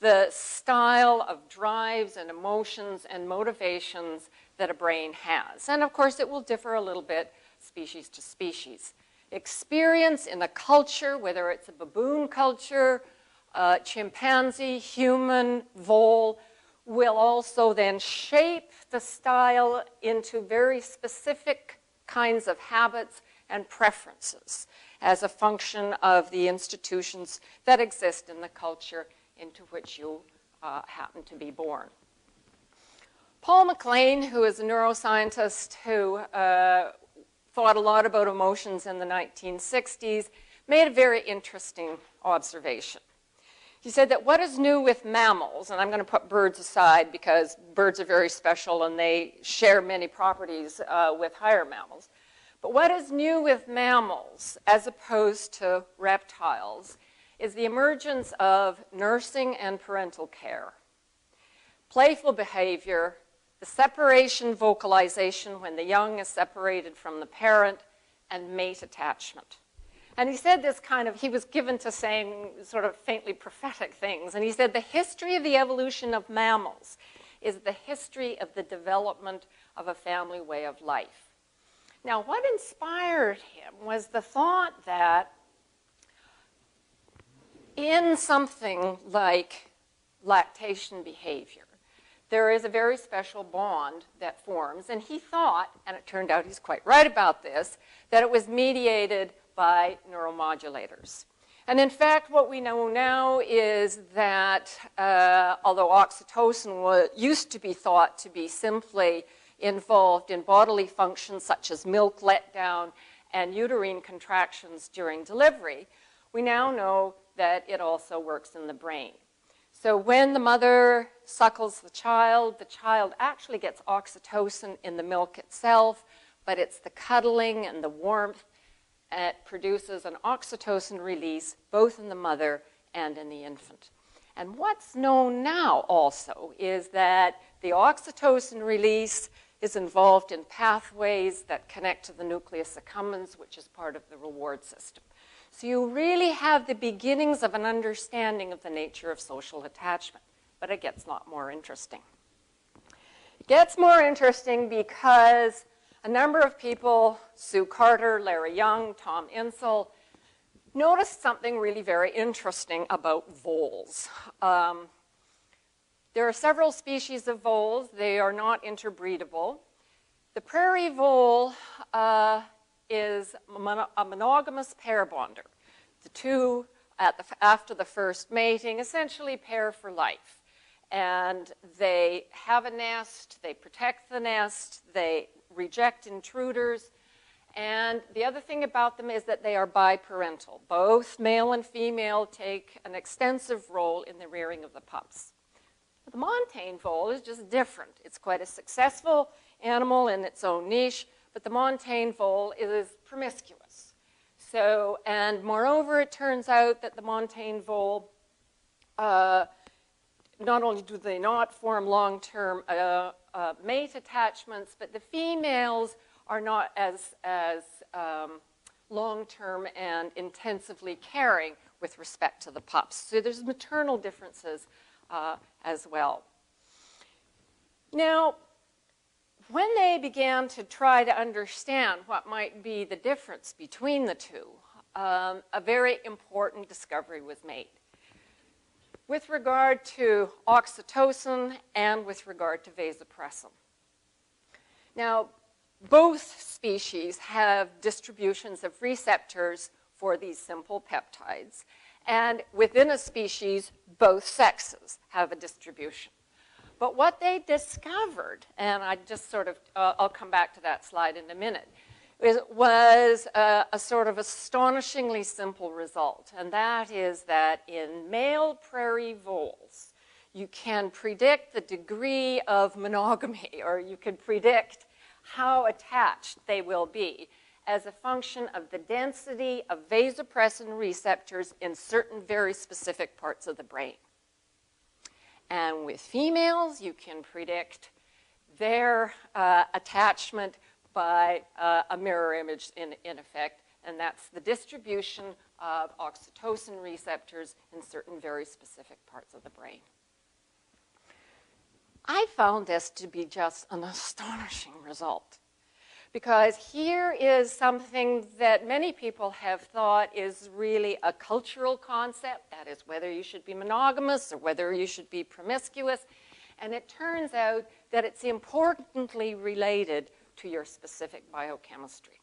Speaker 13: the style of drives and emotions and motivations that a brain has. And of course, it will differ a little bit species to species. Experience in a culture, whether it's a baboon culture, chimpanzee, human, vole, will also then shape the style into very specific kinds of habits and preferences as a function of the institutions that exist in the culture into which you happen to be born. Paul MacLean, who is a neuroscientist who thought a lot about emotions in the 1960s, made a very interesting observation. He said that what is new with mammals, and I'm going to put birds aside because birds are very special and they share many properties with higher mammals, but what is new with mammals as opposed to reptiles is the emergence of nursing and parental care, playful behavior, the separation vocalization when the young is separated from the parent, and mate attachment. And he said this he was given to saying sort of faintly prophetic things. And he said the history of the evolution of mammals is the history of the development of a family way of life. Now, what inspired him was the thought that in something like lactation behavior, there is a very special bond that forms. And he thought, and it turned out he's quite right about this, that it was mediated by neuromodulators. And in fact, what we know now is that although oxytocin used to be thought to be simply involved in bodily functions such as milk letdown and uterine contractions during delivery, we now know that it also works in the brain. So when the mother suckles the child actually gets oxytocin in the milk itself, but it's the cuddling and the warmth that produces an oxytocin release both in the mother and in the infant. And what's known now also is that the oxytocin release is involved in pathways that connect to the nucleus accumbens, which is part of the reward system. So you really have the beginnings of an understanding of the nature of social attachment. But it gets a lot more interesting. It gets more interesting because a number of people, Sue Carter, Larry Young, Tom Insel, noticed something really very interesting about voles. There are several species of voles. They are not interbreedable. The prairie vole is a monogamous pair bonder. The two, after the first mating, essentially pair for life. And they have a nest, they protect the nest, they reject intruders. And the other thing about them is that they are biparental. Both male and female take an extensive role in the rearing of the pups. But the montane vole is just different. It's quite a successful animal in its own niche, but the montane vole is promiscuous. So, and moreover, it turns out that the montane vole, not only do they not form long-term mate attachments, but the females are not as long-term and intensively caring with respect to the pups. So there's maternal differences as well. Now, when they began to try to understand what might be the difference between the two, a very important discovery was made with regard to oxytocin and with regard to vasopressin. Now, both species have distributions of receptors for these simple peptides, and within a species, both sexes have a distribution. But what they discovered, and I just sort of, I'll come back to that slide in a minute, was a sort of astonishingly simple result, and that is that in male prairie voles, you can predict the degree of monogamy, or you can predict how attached they will be as a function of the density of vasopressin receptors in certain very specific parts of the brain. And with females, you can predict their attachment by a mirror image in effect, and that's the distribution of oxytocin receptors in certain very specific parts of the brain. I found this to be just an astonishing result, because here is something that many people have thought is really a cultural concept, that is whether you should be monogamous or whether you should be promiscuous, and it turns out that it's importantly related to your specific biochemistry.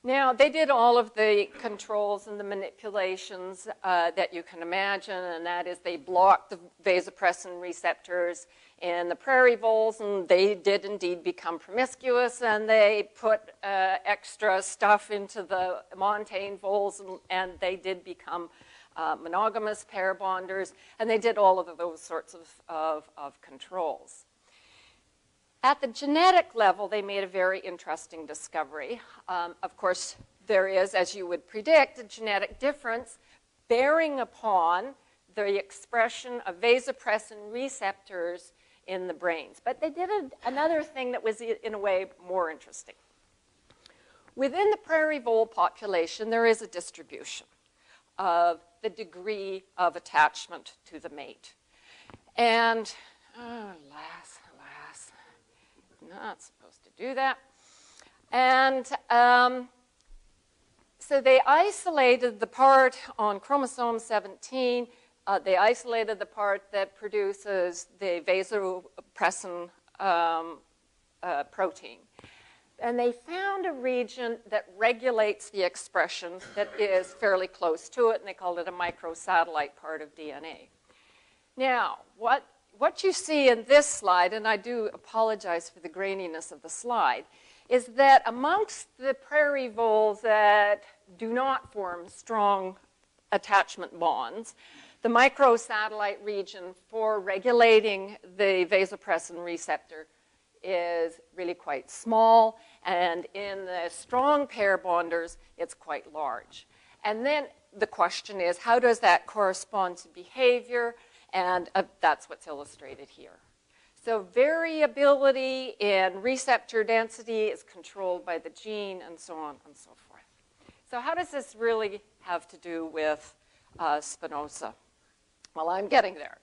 Speaker 13: Now, they did all of the controls and the manipulations that you can imagine, and that is they blocked the vasopressin receptors in the prairie voles, and they did indeed become promiscuous, and they put extra stuff into the montane voles, and they did become monogamous pair bonders, and they did all of those sorts of controls. At the genetic level, they made a very interesting discovery. Of course, there is, as you would predict, a genetic difference bearing upon the expression of vasopressin receptors in the brains. But they did another thing that was, in a way, more interesting. Within the prairie vole population, there is a distribution of the degree of attachment to the mate. And, alas, not supposed to do that. And so they isolated the part on chromosome 17. They isolated the part that produces the vasopressin protein. And they found a region that regulates the expression that is fairly close to it, and they called it a microsatellite part of DNA. Now, what you see in this slide, and I do apologize for the graininess of the slide, is that amongst the prairie voles that do not form strong attachment bonds, the microsatellite region for regulating the vasopressin receptor is really quite small, and in the strong pair bonders, it's quite large. And then the question is, how does that correspond to behavior? And that's what's illustrated here. So variability in receptor density is controlled by the gene, and so on and so forth. So how does this really have to do with Spinoza? Well, I'm getting there.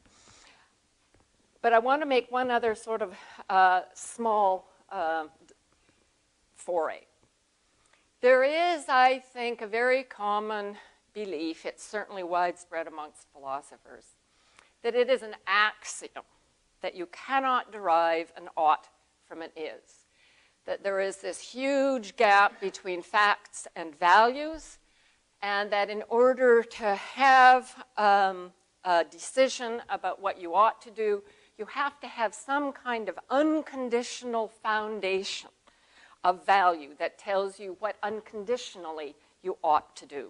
Speaker 13: But I want to make one other sort of small foray. There is, I think, a very common belief, it's certainly widespread amongst philosophers, that it is an axiom that you cannot derive an ought from an is. That there is this huge gap between facts and values, and that in order to have a decision about what you ought to do, you have to have some kind of unconditional foundation of value that tells you what unconditionally you ought to do.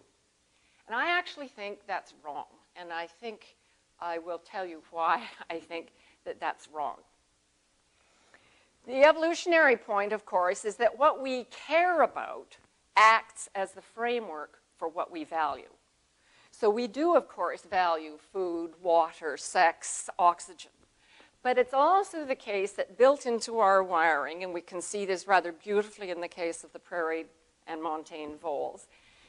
Speaker 13: And I actually think that's wrong, and I think I will tell you why I think that that's wrong. The evolutionary point, of course, is that what we care about acts as the framework for what we value. So we do, of course, value food, water, sex, oxygen. But it's also the case that built into our wiring, and we can see this rather beautifully in the case of the prairie and montane voles,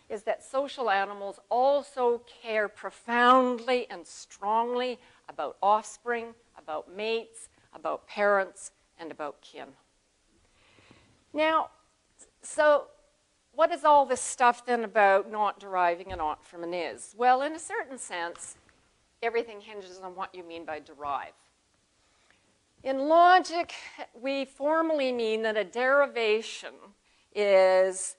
Speaker 13: is that social animals also care profoundly and strongly about offspring, about mates, about parents, and about kin. Now, so what is all this stuff then about not deriving an ought from an is? Well, in a certain sense, everything hinges on what you mean by derive. In logic, we formally mean that a derivation is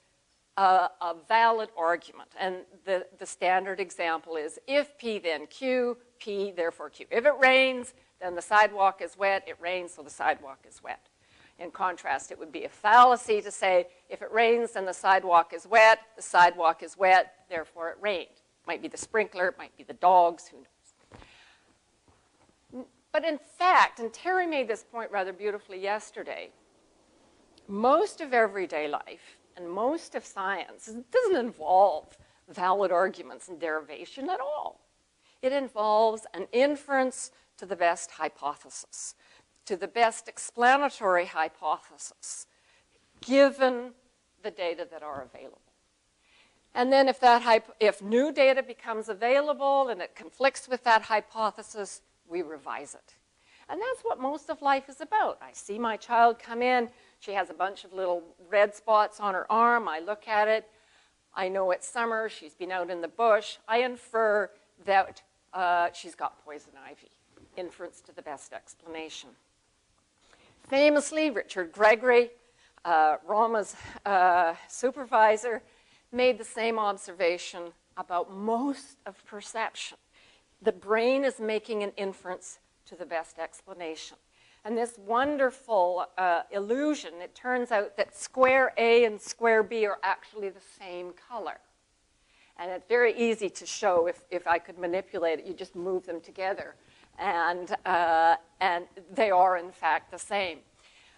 Speaker 13: a valid argument. And the standard example is if P, then Q, P, therefore Q. If it rains, then the sidewalk is wet. It rains, so the sidewalk is wet. In contrast, it would be a fallacy to say if it rains, then the sidewalk is wet, therefore it rained. It might be the sprinkler, it might be the dogs, who knows. But in fact, and Terry made this point rather beautifully yesterday, most of everyday life and most of science doesn't involve valid arguments and derivation at all. It involves an inference to the best hypothesis, to the best explanatory hypothesis, given the data that are available. And then if new data becomes available and it conflicts with that hypothesis, we revise it. And that's what most of life is about. I see my child come in. She has a bunch of little red spots on her arm. I look at it. I know it's summer. She's been out in the bush. I infer that she's got poison ivy. Inference to the best explanation. Famously, Richard Gregory Rama's supervisor made the same observation about most of perception. The brain is making an inference to the best explanation. And this wonderful illusion, it turns out that square A and square B are actually the same color. And it's very easy to show if I could manipulate it. You just move them together. And they are, in fact, the same.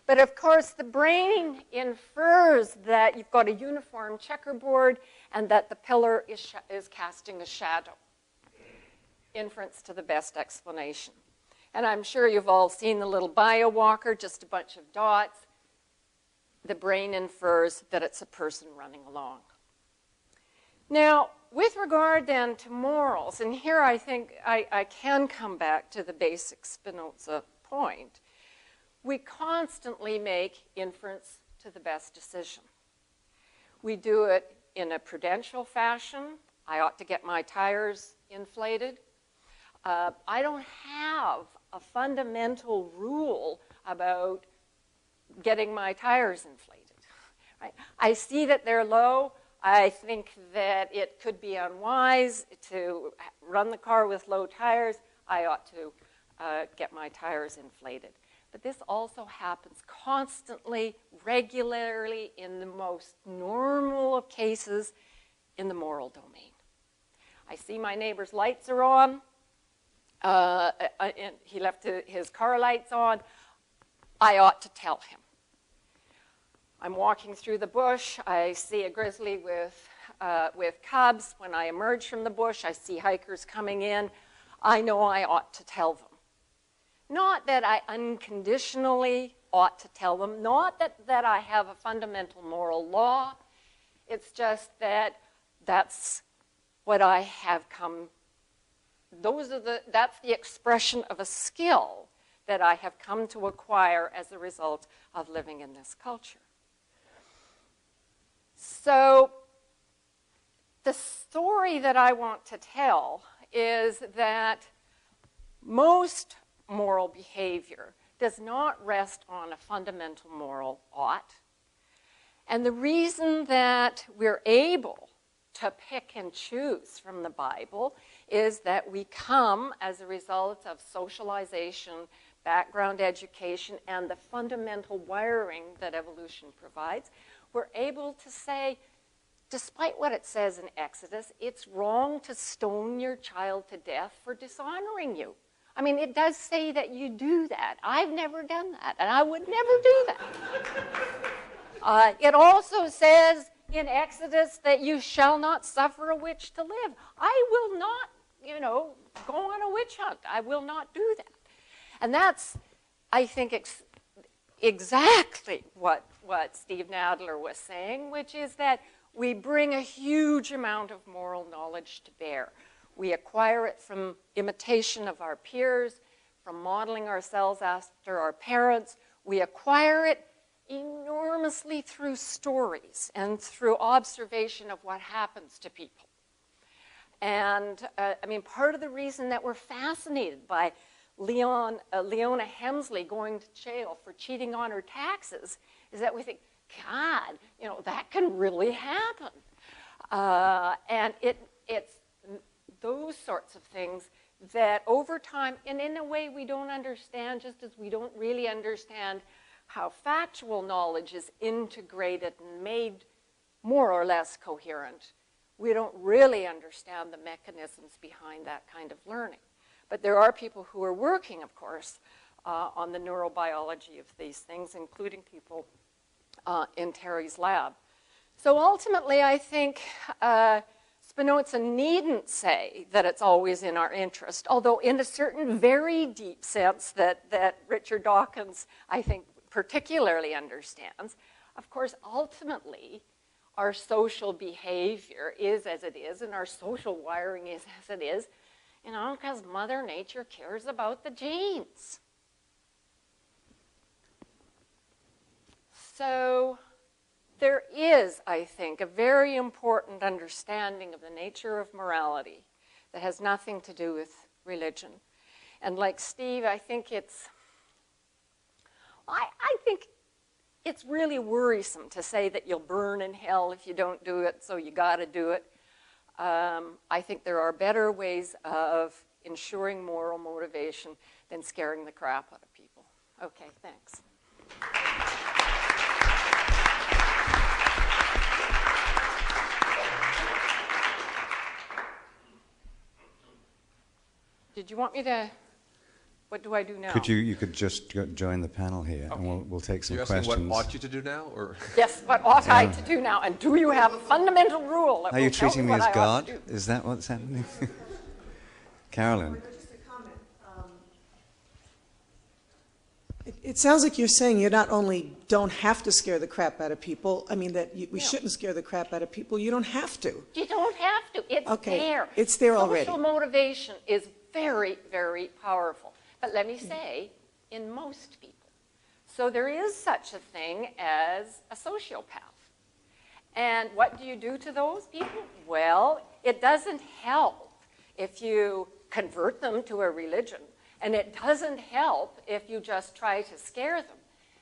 Speaker 13: But, of course, the brain infers that you've got a uniform checkerboard and that the pillar is casting a shadow. Inference to the best explanation. And I'm sure you've all seen the little bio-walker, just a bunch of dots. The brain infers that it's a person running along. Now, with regard then to morals, and here I think I can come back to the basic Spinoza point, we constantly make inference to the best decision. We do it in a prudential fashion. I ought to get my tires inflated. I don't have a fundamental rule about getting my tires inflated. Right? I see that they're low. I think that it could be unwise to run the car with low tires. I ought to get my tires inflated. But this also happens constantly, regularly, in the most normal of cases in the moral domain. I see my neighbor's lights are on. And he left his car lights on. I ought to tell him. I'm walking through the bush. I see a grizzly with cubs. When I emerge from the bush, I see hikers coming in. I know I ought to tell them. Not that I unconditionally ought to tell them. Not that I have a fundamental moral law. It's just that that's what I have come. That's the expression of a skill that I have come to acquire as a result of living in this culture. So the story that I want to tell is that most moral behavior does not rest on a fundamental moral ought. And the reason that we're able to pick and choose from the Bible is that we come as a result of socialization, background education, and the fundamental wiring that evolution provides. We're able to say, despite what it says in Exodus, it's wrong to stone your child to death for dishonoring you. I mean, it does say that you do that. I've never done that, and I would never do that. It also says in Exodus that you shall not suffer a witch to live. I will not, go on a witch hunt. I will not do that. And that's, I think, exactly what Steve Nadler was saying, which is that we bring a huge amount of moral knowledge to bear. We acquire it from imitation of our peers, from modeling ourselves after our parents. We acquire it enormously through stories and through observation of what happens to people. And, part of the reason that we're fascinated by Leona Hemsley going to jail for cheating on her taxes is that we think, God, that can really happen. And it's those sorts of things that over time, and in a way we don't understand, just as we don't really understand how factual knowledge is integrated and made more or less coherent, we don't really understand the mechanisms behind that kind of learning. But there are people who are working, of course, on the neurobiology of these things, including people in Terry's lab. So ultimately, I think Spinoza needn't say that it's always in our interest, although in a certain very deep sense that Richard Dawkins, I think, particularly understands. Of course, ultimately, our social behavior is as it is, and our social wiring is as it is, because Mother Nature cares about the genes. So there is, I think, a very important understanding of the nature of morality that has nothing to do with religion. And like Steve, I think it's really worrisome to say that you'll burn in hell if you don't do it, so you got to do it. I think there are better ways of ensuring moral motivation than scaring the crap out of people. Okay, thanks. Did you want me to, what do I do now?
Speaker 5: You could just join the panel here, and we'll take some questions.
Speaker 7: You're asking what ought you to do now, or?
Speaker 13: Yes, what ought I to do now? And do you have a fundamental rule that
Speaker 5: Are you
Speaker 13: will tell
Speaker 5: treating
Speaker 13: me
Speaker 5: me
Speaker 13: what
Speaker 5: as
Speaker 13: I ought
Speaker 5: God?
Speaker 13: to do?
Speaker 5: Is that what's happening? Carolyn.
Speaker 14: It sounds like you're saying you not only don't have to scare the crap out of people, I mean that we shouldn't scare the crap out of people, you don't have to.
Speaker 13: You don't have to. It's there.
Speaker 14: It's there already.
Speaker 13: Social motivation is very, very powerful. But let me say, in most people. So there is such a thing as a sociopath. And what do you do to those people? Well, it doesn't help if you convert them to a religion. And it doesn't help if you just try to scare them.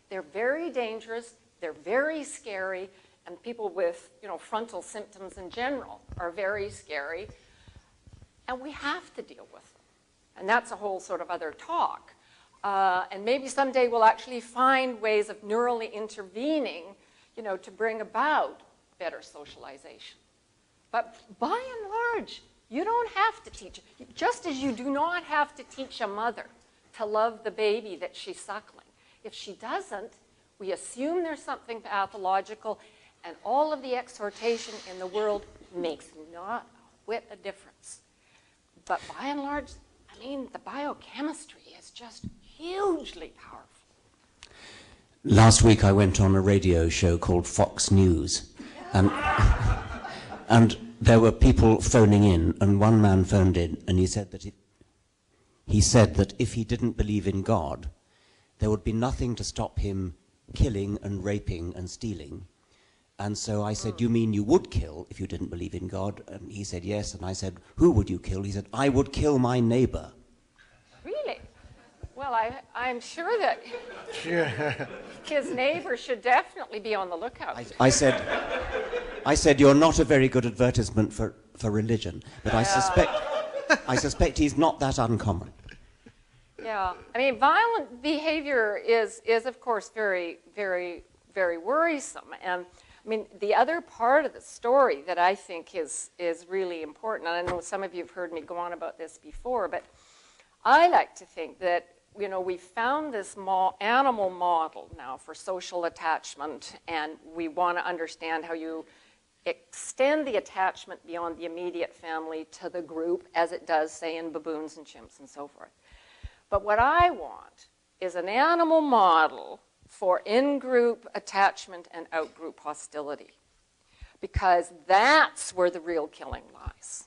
Speaker 13: They're very dangerous, they're very scary, and people with, frontal symptoms in general are very scary. And we have to deal with them. And that's a whole sort of other talk. And maybe someday we'll actually find ways of neurally intervening, to bring about better socialization. But by and large, you don't have to teach, just as you do not have to teach a mother to love the baby that she's suckling. If she doesn't, we assume there's something pathological, and all of the exhortation in the world makes not a whit of difference. But by and large, the biochemistry is just hugely powerful.
Speaker 15: Last week I went on a radio show called Fox News, and there were people phoning in, and one man phoned in, and he said that if he didn't believe in God, there would be nothing to stop him killing and raping and stealing. And so I said, you mean you would kill if you didn't believe in God? And he said, yes. And I said, who would you kill? He said, I would kill my neighbor.
Speaker 13: Really? Well, I'm sure that his neighbor should definitely be on the lookout.
Speaker 15: I said, you're not a very good advertisement for religion, but I suspect he's not that uncommon.
Speaker 13: Yeah, violent behavior is of course very, very, very worrisome. And the other part of the story that I think is really important, and I know some of you have heard me go on about this before, but I like to think that we found this animal model now for social attachment, and we want to understand how you extend the attachment beyond the immediate family to the group, as it does, say, in baboons and chimps and so forth. But what I want is an animal model for in-group attachment and out-group hostility, because that's where the real killing lies.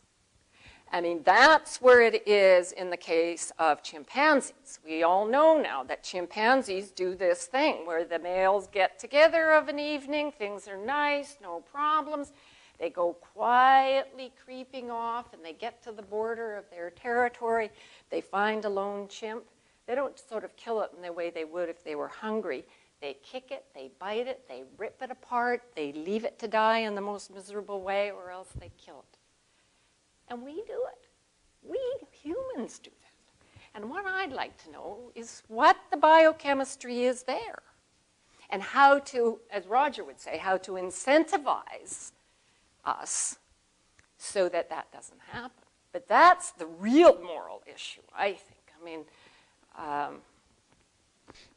Speaker 13: That's where it is in the case of chimpanzees. We all know now that chimpanzees do this thing where the males get together of an evening, things are nice, no problems. They go quietly creeping off, and they get to the border of their territory. They find a lone chimp. They don't sort of kill it in the way they would if they were hungry. They kick it, they bite it, they rip it apart, they leave it to die in the most miserable way, or else they kill it. And we do it. We humans do that. And what I'd like to know is what the biochemistry is there, and how to, as Roger would say, how to incentivize us so that that doesn't happen. But that's the real moral issue, I think.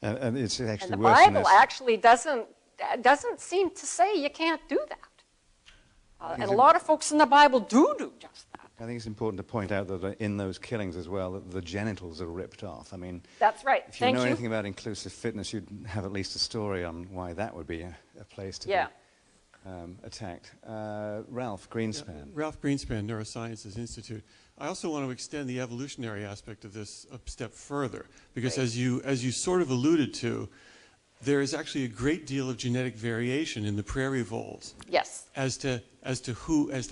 Speaker 5: And it's actually
Speaker 13: and the
Speaker 5: worse than
Speaker 13: Bible
Speaker 5: this.
Speaker 13: actually doesn't seem to say you can't do that. And a lot of folks in the Bible do just that.
Speaker 5: I think it's important to point out that in those killings as well, that the genitals are ripped off.
Speaker 13: That's right.
Speaker 5: If you know anything about inclusive fitness, you'd have at least a story on why that would be a place to be attacked. Ralph Greenspan.
Speaker 16: Yeah, Ralph Greenspan, Neurosciences Institute. I also want to extend the evolutionary aspect of this a step further, because as you sort of alluded to, there is actually a great deal of genetic variation in the prairie voles.
Speaker 13: Yes.
Speaker 16: As to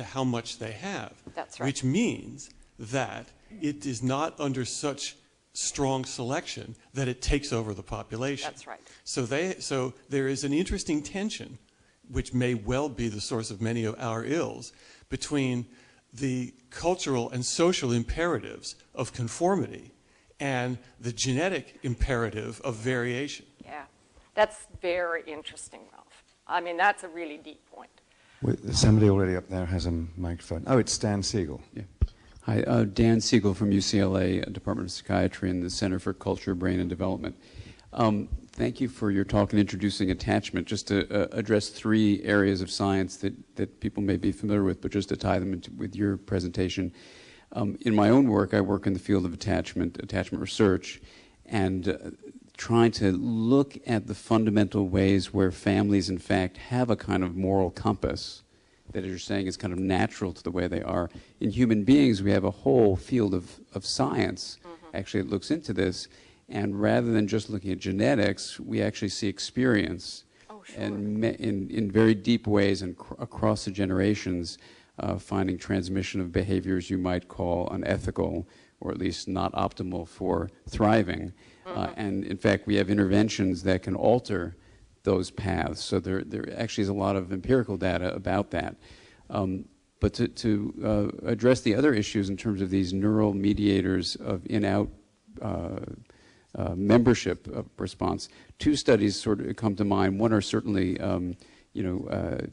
Speaker 16: how much they have.
Speaker 13: That's right.
Speaker 16: Which means that it is not under such strong selection that it takes over the population.
Speaker 13: That's right.
Speaker 16: So there is an interesting tension, which may well be the source of many of our ills, between the cultural and social imperatives of conformity and the genetic imperative of variation.
Speaker 13: Yeah, that's very interesting, Ralph. I mean, that's a really deep point.
Speaker 5: Somebody already up there has a microphone. Oh, it's Dan Siegel.
Speaker 17: Yeah. Hi, Dan Siegel from UCLA, Department of Psychiatry and the Center for Culture, Brain, and Development. Thank you for your talk and introducing attachment. Just to address 3 areas of science that people may be familiar with, but just to tie them with your presentation. In my own work, I work in the field of attachment research, and trying to look at the fundamental ways where families, in fact, have a kind of moral compass that, as you're saying, is kind of natural to the way they are. In human beings, we have a whole field of science, actually, that looks into this. And rather than just looking at genetics, we actually see experience, and in very deep ways and across the generations, finding transmission of behaviors you might call unethical, or at least not optimal for thriving. And in fact, we have interventions that can alter those paths. So there actually is a lot of empirical data about that. But to address the other issues in terms of these neural mediators of in-out membership response, 2 studies sort of come to mind. One are certainly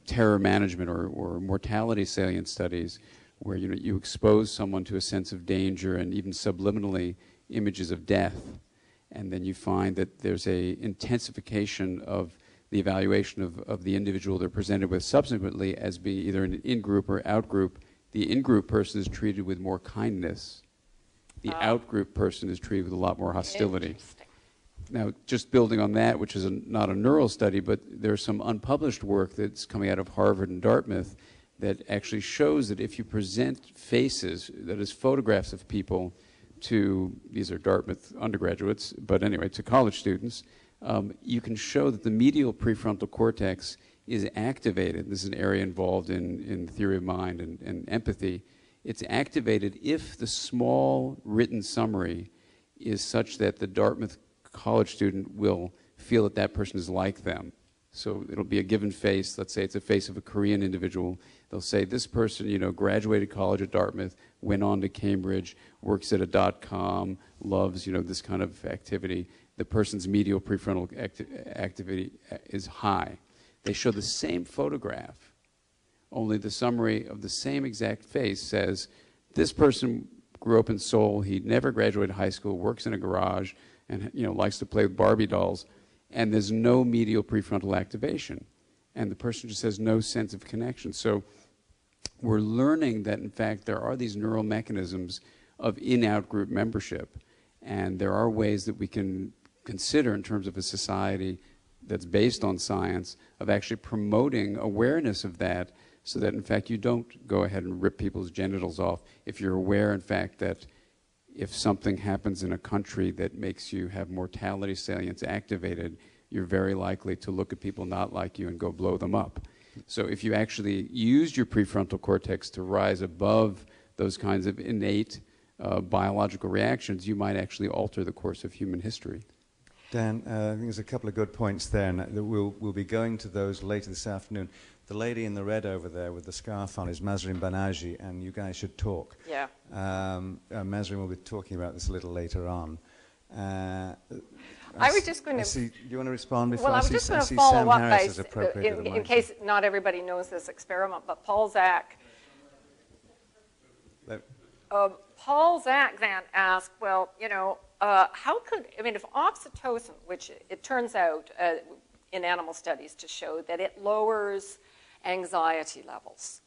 Speaker 17: terror management or mortality salient studies, where you expose someone to a sense of danger and even subliminally images of death, and then you find that there's a intensification of the evaluation of the individual they're presented with subsequently as being either an in-group or out-group. The in-group person is treated with more kindness. The out-group person is treated with a lot more hostility. Now, just building on that, which is not a neural study, but there's some unpublished work that's coming out of Harvard and Dartmouth that actually shows that if you present faces, that is photographs of people to, these are Dartmouth undergraduates, but anyway, to college students, you can show that the medial prefrontal cortex is activated. This is an area involved in theory of mind and empathy. It's activated if the small written summary is such that the Dartmouth college student will feel that that person is like them. So it'll be a given face. Let's say it's a face of a Korean individual. They'll say, this person, graduated college at Dartmouth, went on to Cambridge, works at a .com, loves, this kind of activity. The person's medial prefrontal activity is high. They show the same photograph, only the summary of the same exact face says, this person grew up in Seoul, he never graduated high school, works in a garage, and likes to play with Barbie dolls, and there's no medial prefrontal activation. And the person just has no sense of connection. So we're learning that, in fact, there are these neural mechanisms of in-out group membership, and there are ways that we can consider in terms of a society that's based on science of actually promoting awareness of that, so that, in fact, you don't go ahead and rip people's genitals off if you're aware, in fact, that if something happens in a country that makes you have mortality salience activated, you're very likely to look at people not like you and go blow them up. So if you actually used your prefrontal cortex to rise above those kinds of innate biological reactions, you might actually alter the course of human history.
Speaker 5: Dan, I think there's a couple of good points there, and we'll be going to those later this afternoon. The lady in the red over there with the scarf on is Mazrin Banaji, and you guys should talk.
Speaker 13: Yeah.
Speaker 5: Mazrin will be talking about this a little later on.
Speaker 13: I was just going to...
Speaker 5: Do you want to respond before?
Speaker 13: Well, I was just going to follow up by, in case not everybody knows this experiment, but Paul Zak then asked, well, how could, if oxytocin, which it turns out in animal studies to show that it lowers anxiety levels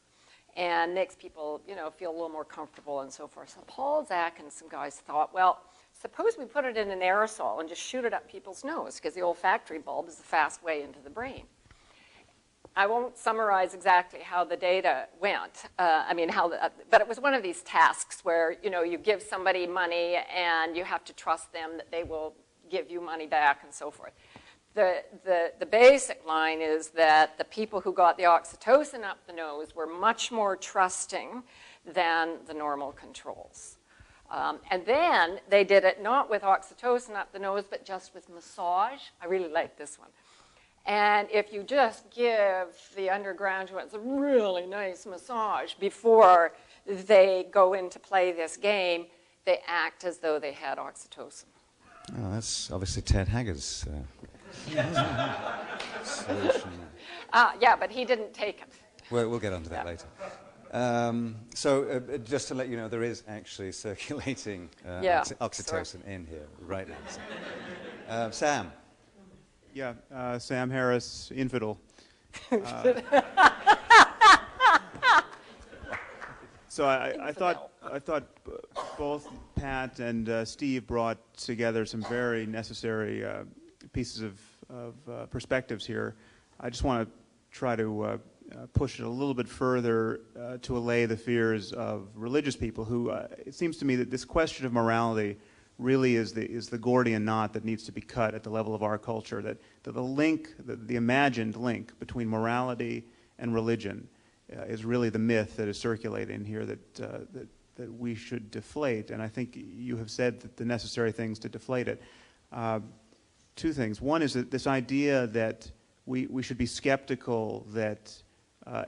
Speaker 13: and makes people, feel a little more comfortable and so forth. So Paul Zak and some guys thought, well, suppose we put it in an aerosol and just shoot it up people's nose, because the olfactory bulb is the fast way into the brain. I won't summarize exactly how the data went. But it was one of these tasks where, you give somebody money and you have to trust them that they will give you money back and so forth. The basic line is that the people who got the oxytocin up the nose were much more trusting than the normal controls. And then they did it not with oxytocin up the nose, but just with massage. I really like this one. And if you just give the undergraduates a really nice massage before they go in to play this game, they act as though they had oxytocin.
Speaker 1: Oh, that's obviously Ted Haggard's solution.
Speaker 13: Yeah, but he didn't take it.
Speaker 1: We'll get onto that later. Just to let you know, there is actually circulating oxytocin in here right now. Sam.
Speaker 18: Yeah, Sam Harris, infidel. So I thought both Pat and Steve brought together some very necessary pieces of perspectives here. I just want to try to push it a little bit further to allay the fears of religious people who, it seems to me that this question of morality really is the Gordian knot that needs to be cut at the level of our culture, that the link, the imagined link between morality and religion is really the myth that is circulating here that we should deflate, and I think you have said that the necessary things to deflate it. Two things. One is that this idea that we should be skeptical that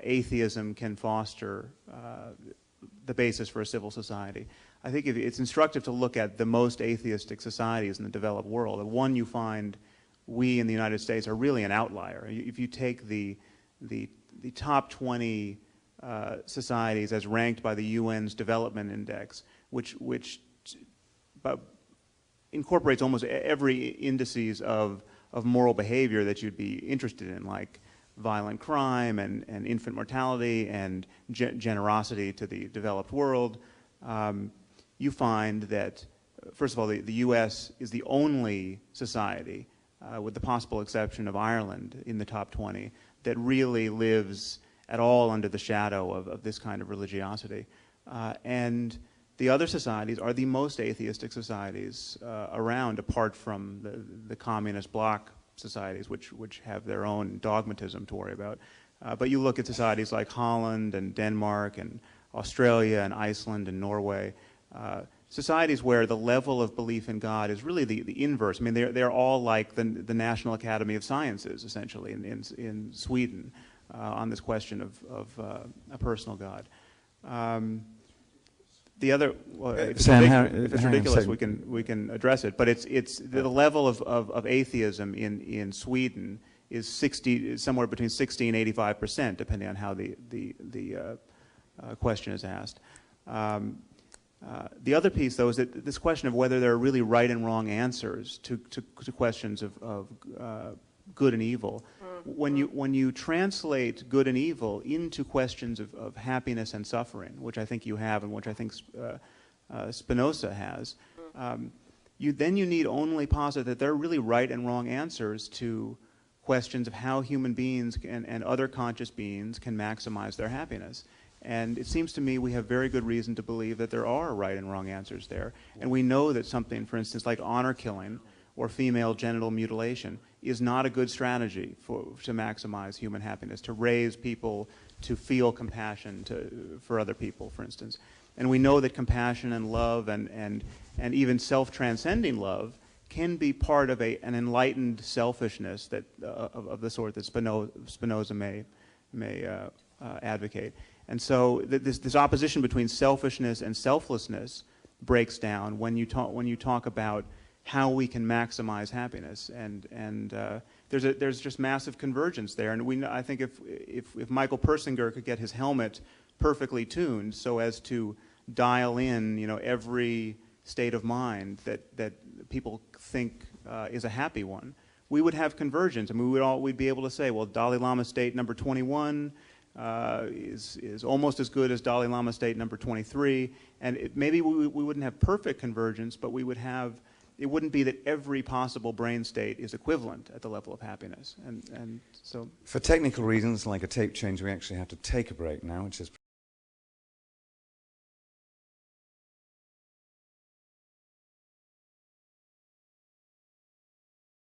Speaker 18: atheism can foster the basis for a civil society. I think it's instructive to look at the most atheistic societies in the developed world. The one you find we in the United States are really an outlier. If you take the top 20 societies as ranked by the UN's Development Index, which incorporates almost every indices of moral behavior that you'd be interested in, like violent crime and infant mortality and generosity to the developed world, you find that, first of all, the U.S. is the only society, with the possible exception of Ireland in the top 20, that really lives at all under the shadow of this kind of religiosity. And the other societies are the most atheistic societies around, apart from the communist bloc societies, which have their own dogmatism to worry about. But you look at societies like Holland and Denmark and Australia and Iceland and Norway, societies where the level of belief in God is really the inverse. I mean, they're all like the National Academy of Sciences, essentially, in Sweden on this question of a personal God. The other, well, if it's ridiculous, we can address it. But it's the level of atheism in Sweden is somewhere between 60 and 85%, depending on how the question is asked. The other piece, though, is that this question of whether there are really right and wrong answers to questions of good and evil. When you translate good and evil into questions of happiness and suffering, which I think you have and which I think Spinoza has, you need only posit that there are really right and wrong answers to questions of how human beings and other conscious beings can maximize their happiness. And it seems to me we have very good reason to believe that there are right and wrong answers there. And we know that something, for instance, like honor killing or female genital mutilation is not a good strategy to maximize human happiness, to raise people to feel compassion for other people, for instance. And we know that compassion and love and even self-transcending love can be part of an enlightened selfishness that of the sort that Spinoza may advocate. And so this opposition between selfishness and selflessness breaks down when you talk about how we can maximize happiness, and there's just massive convergence there. And I think if Michael Persinger could get his helmet perfectly tuned so as to dial in, every state of mind that people think is a happy one, we would have convergence. I mean, we'd be able to say, well, Dalai Lama state number 21 is almost as good as Dalai Lama state number 23, and maybe we wouldn't have perfect convergence, but we would have. It wouldn't be that every possible brain state is equivalent at the level of happiness, and so.
Speaker 1: For technical reasons, like a tape change, we actually have to take a break now, which is